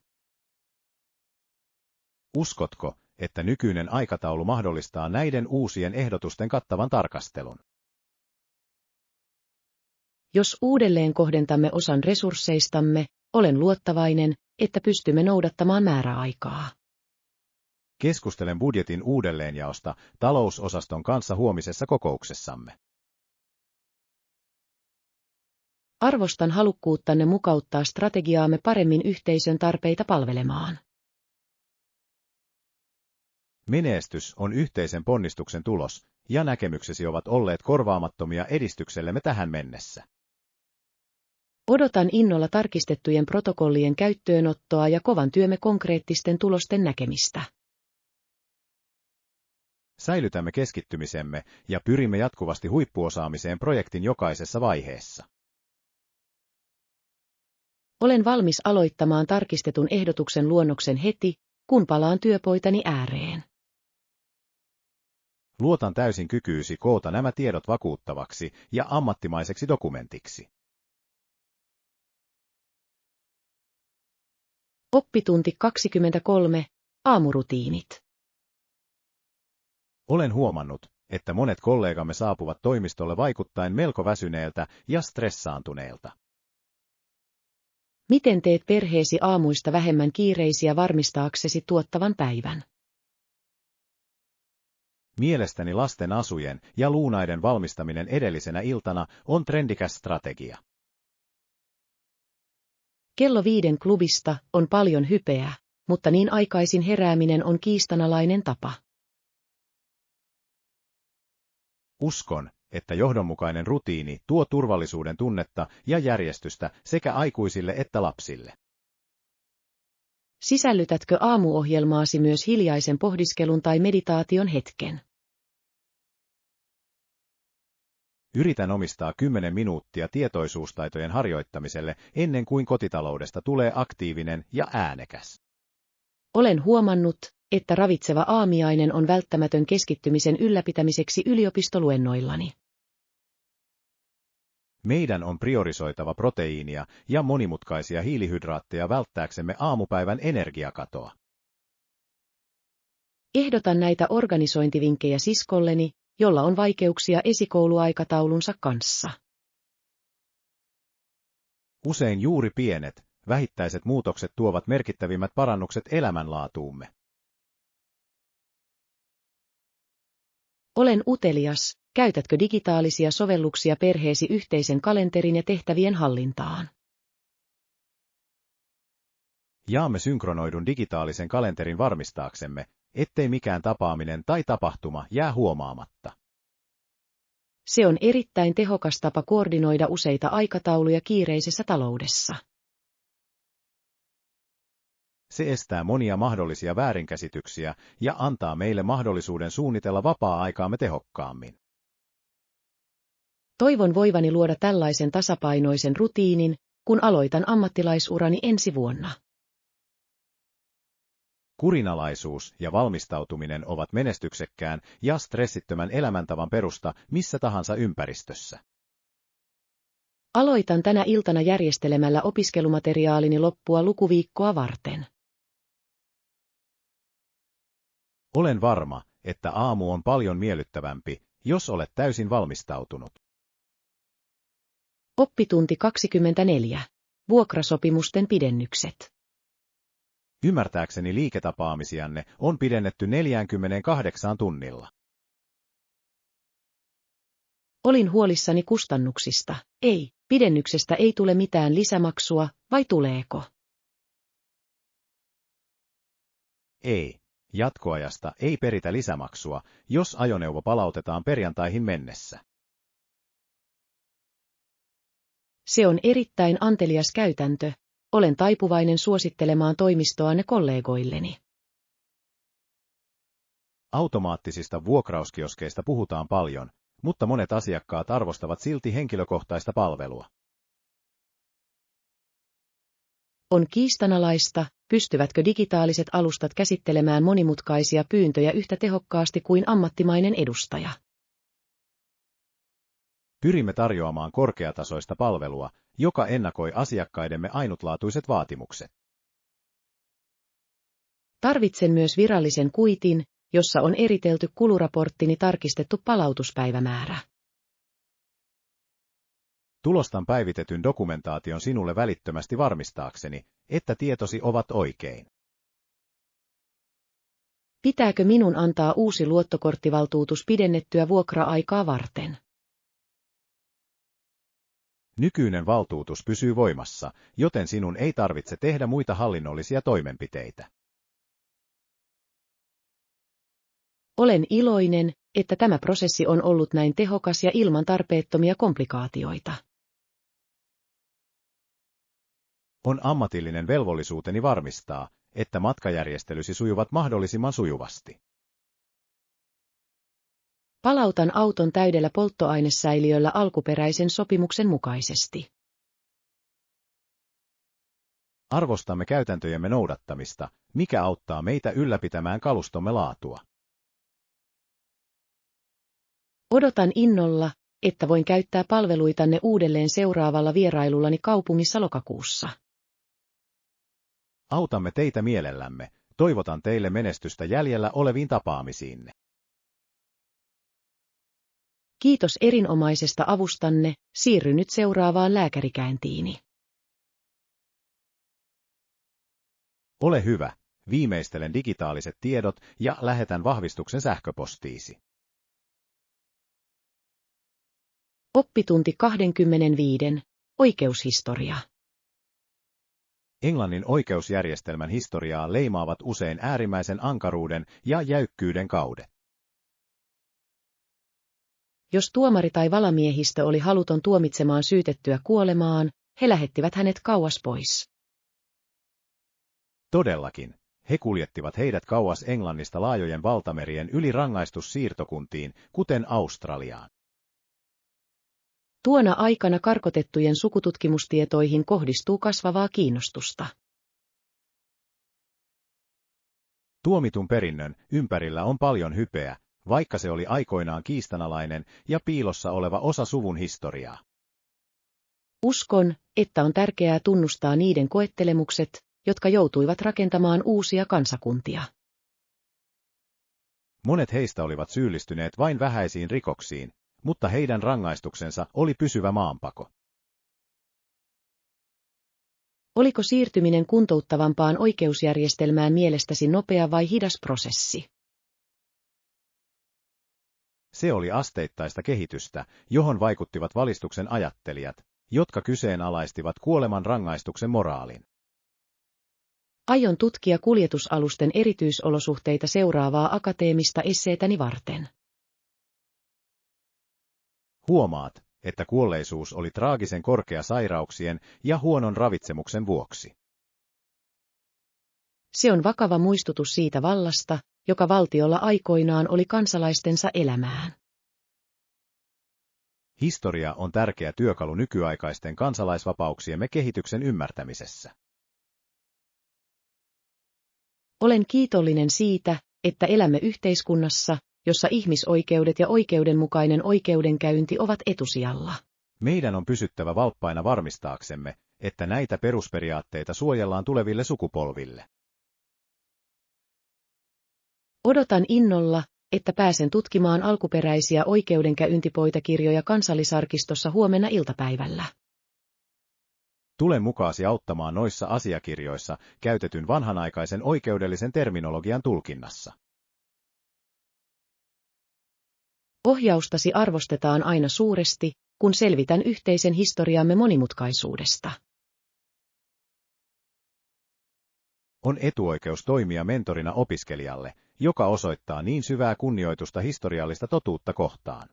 Uskotko, että nykyinen aikataulu mahdollistaa näiden uusien ehdotusten kattavan tarkastelun? Jos uudelleen kohdentamme osan resursseistamme, olen luottavainen, että pystymme noudattamaan määräaikaa. Keskustelen budjetin uudelleenjaosta talousosaston kanssa huomisessa kokouksessamme. Arvostan halukkuuttanne mukauttaa strategiaamme paremmin yhteisön tarpeita palvelemaan. Menestys on yhteisen ponnistuksen tulos, ja näkemyksesi ovat olleet korvaamattomia edistyksellemme tähän mennessä. Odotan innolla tarkistettujen protokollien käyttöönottoa ja kovan työmme konkreettisten tulosten näkemistä. Säilytämme keskittymisemme ja pyrimme jatkuvasti huippuosaamiseen projektin jokaisessa vaiheessa. Olen valmis aloittamaan tarkistetun ehdotuksen luonnoksen heti, kun palaan työpöytäni ääreen. Luotan täysin kykyysi koota nämä tiedot vakuuttavaksi ja ammattimaiseksi dokumentiksi. Oppitunti 23. Aamurutiinit. Olen huomannut, että monet kollegamme saapuvat toimistolle vaikuttaen melko väsyneeltä ja stressaantuneelta. Miten teet perheesi aamuista vähemmän kiireisiä varmistaaksesi tuottavan päivän? Mielestäni lasten asujen ja luunaiden valmistaminen edellisenä iltana on trendikäs strategia. Kello 5 klubista on paljon hypeä, mutta niin aikaisin herääminen on kiistanalainen tapa. Uskon, että johdonmukainen rutiini tuo turvallisuuden tunnetta ja järjestystä sekä aikuisille että lapsille. Sisällytätkö aamuohjelmaasi myös hiljaisen pohdiskelun tai meditaation hetken? Yritän omistaa 10 minuuttia tietoisuustaitojen harjoittamiselle ennen kuin kotitaloudesta tulee aktiivinen ja äänekäs. Olen huomannut, että ravitseva aamiainen on välttämätön keskittymisen ylläpitämiseksi yliopistoluennoillani. Meidän on priorisoitava proteiinia ja monimutkaisia hiilihydraatteja välttääksemme aamupäivän energiakatoa. Ehdotan näitä organisointivinkkejä siskolleni, jolla on vaikeuksia esikouluaikataulunsa kanssa. Usein juuri pienet, vähittäiset muutokset tuovat merkittävimmät parannukset elämänlaatuumme. Olen utelias, käytätkö digitaalisia sovelluksia perheesi yhteisen kalenterin ja tehtävien hallintaan? Jaamme synkronoidun digitaalisen kalenterin varmistaaksemme, ettei mikään tapaaminen tai tapahtuma jää huomaamatta. Se on erittäin tehokas tapa koordinoida useita aikatauluja kiireisessä taloudessa. Se estää monia mahdollisia väärinkäsityksiä ja antaa meille mahdollisuuden suunnitella vapaa-aikaamme tehokkaammin. Toivon voivani luoda tällaisen tasapainoisen rutiinin, kun aloitan ammattilaisurani ensi vuonna. Kurinalaisuus ja valmistautuminen ovat menestyksekkään ja stressittömän elämäntavan perusta missä tahansa ympäristössä. Aloitan tänä iltana järjestelemällä opiskelumateriaalini loppua lukuviikkoa varten. Olen varma, että aamu on paljon miellyttävämpi, jos olet täysin valmistautunut. Oppitunti 24. Vuokrasopimusten pidennykset. Ymmärtääkseni liiketapaamisianne on pidennetty 48 tunnilla. Olin huolissani kustannuksista. Ei, pidennyksestä ei tule mitään lisämaksua, vai tuleeko? Ei, Jatkoajasta ei peritä lisämaksua, jos ajoneuvo palautetaan perjantaihin mennessä. Se on erittäin antelias käytäntö. Olen taipuvainen suosittelemaan toimistoanne kollegoilleni. Automaattisista vuokrauskioskeista puhutaan paljon, mutta monet asiakkaat arvostavat silti henkilökohtaista palvelua. On kiistanalaista, pystyvätkö digitaaliset alustat käsittelemään monimutkaisia pyyntöjä yhtä tehokkaasti kuin ammattimainen edustaja. Pyrimme tarjoamaan korkeatasoista palvelua, joka ennakoi asiakkaidemme ainutlaatuiset vaatimukset. Tarvitsen myös virallisen kuitin, jossa on eritelty kuluraporttini tarkistettu palautuspäivämäärä. Tulostan päivitetyn dokumentaation sinulle välittömästi varmistaakseni, että tietosi ovat oikein. Pitääkö minun antaa uusi luottokorttivaltuutus pidennettyä vuokra-aikaa varten? Nykyinen valtuutus pysyy voimassa, joten sinun ei tarvitse tehdä muita hallinnollisia toimenpiteitä. Olen iloinen, että tämä prosessi on ollut näin tehokas ja ilman tarpeettomia komplikaatioita. On ammatillinen velvollisuuteni varmistaa, että matkajärjestelysi sujuvat mahdollisimman sujuvasti. Palautan auton täydellä polttoainesäiliöllä alkuperäisen sopimuksen mukaisesti. Arvostamme käytäntöjemme noudattamista, mikä auttaa meitä ylläpitämään kalustomme laatua. Odotan innolla, että voin käyttää palveluitanne uudelleen seuraavalla vierailullani kaupungissa lokakuussa. Autamme teitä mielellämme. Toivotan teille menestystä jäljellä oleviin tapaamisiinne. Kiitos erinomaisesta avustanne, siirryn nyt seuraavaan lääkärikäyntiini. Ole hyvä, viimeistelen digitaaliset tiedot ja lähetän vahvistuksen sähköpostiisi. Oppitunti 25. Oikeushistoria. Englannin oikeusjärjestelmän historiaa leimaavat usein äärimmäisen ankaruuden ja jäykkyyden kaudet. Jos tuomari tai valamiehistö oli haluton tuomitsemaan syytettyä kuolemaan, he lähettivät hänet kauas pois. Todellakin, he kuljettivat heidät kauas Englannista laajojen valtamerien yli rangaistussiirtokuntiin, kuten Australiaan. Tuona aikana karkotettujen sukututkimustietoihin kohdistuu kasvavaa kiinnostusta. Tuomitun perinnön ympärillä on paljon hypeä, vaikka se oli aikoinaan kiistanalainen ja piilossa oleva osa suvun historiaa. Uskon, että on tärkeää tunnustaa niiden koettelemukset, jotka joutuivat rakentamaan uusia kansakuntia. Monet heistä olivat syyllistyneet vain vähäisiin rikoksiin, mutta heidän rangaistuksensa oli pysyvä maanpako. Oliko siirtyminen kuntouttavampaan oikeusjärjestelmään mielestäsi nopea vai hidas prosessi? Se oli asteittaista kehitystä, johon vaikuttivat valistuksen ajattelijat, jotka kyseenalaistivat kuoleman rangaistuksen moraalin. Aion tutkia kuljetusalusten erityisolosuhteita seuraavaa akateemista esseetäni varten. Huomaat, että kuolleisuus oli traagisen korkea sairauksien ja huonon ravitsemuksen vuoksi. Se on vakava muistutus siitä vallasta, joka valtiolla aikoinaan oli kansalaistensa elämään. Historia on tärkeä työkalu nykyaikaisten kansalaisvapauksiemme kehityksen ymmärtämisessä. Olen kiitollinen siitä, että elämme yhteiskunnassa, jossa ihmisoikeudet ja oikeudenmukainen oikeudenkäynti ovat etusijalla. Meidän on pysyttävä valppaina varmistaaksemme, että näitä perusperiaatteita suojellaan tuleville sukupolville. Odotan innolla, että pääsen tutkimaan alkuperäisiä oikeudenkäyntipöytäkirjoja Kansallisarkistossa huomenna iltapäivällä. Tulen mukaasi auttamaan noissa asiakirjoissa käytetyn vanhanaikaisen oikeudellisen terminologian tulkinnassa. Ohjaustasi arvostetaan aina suuresti, kun selvitän yhteisen historiamme monimutkaisuudesta. On etuoikeus toimia mentorina opiskelijalle, joka osoittaa niin syvää kunnioitusta historiallista totuutta kohtaan.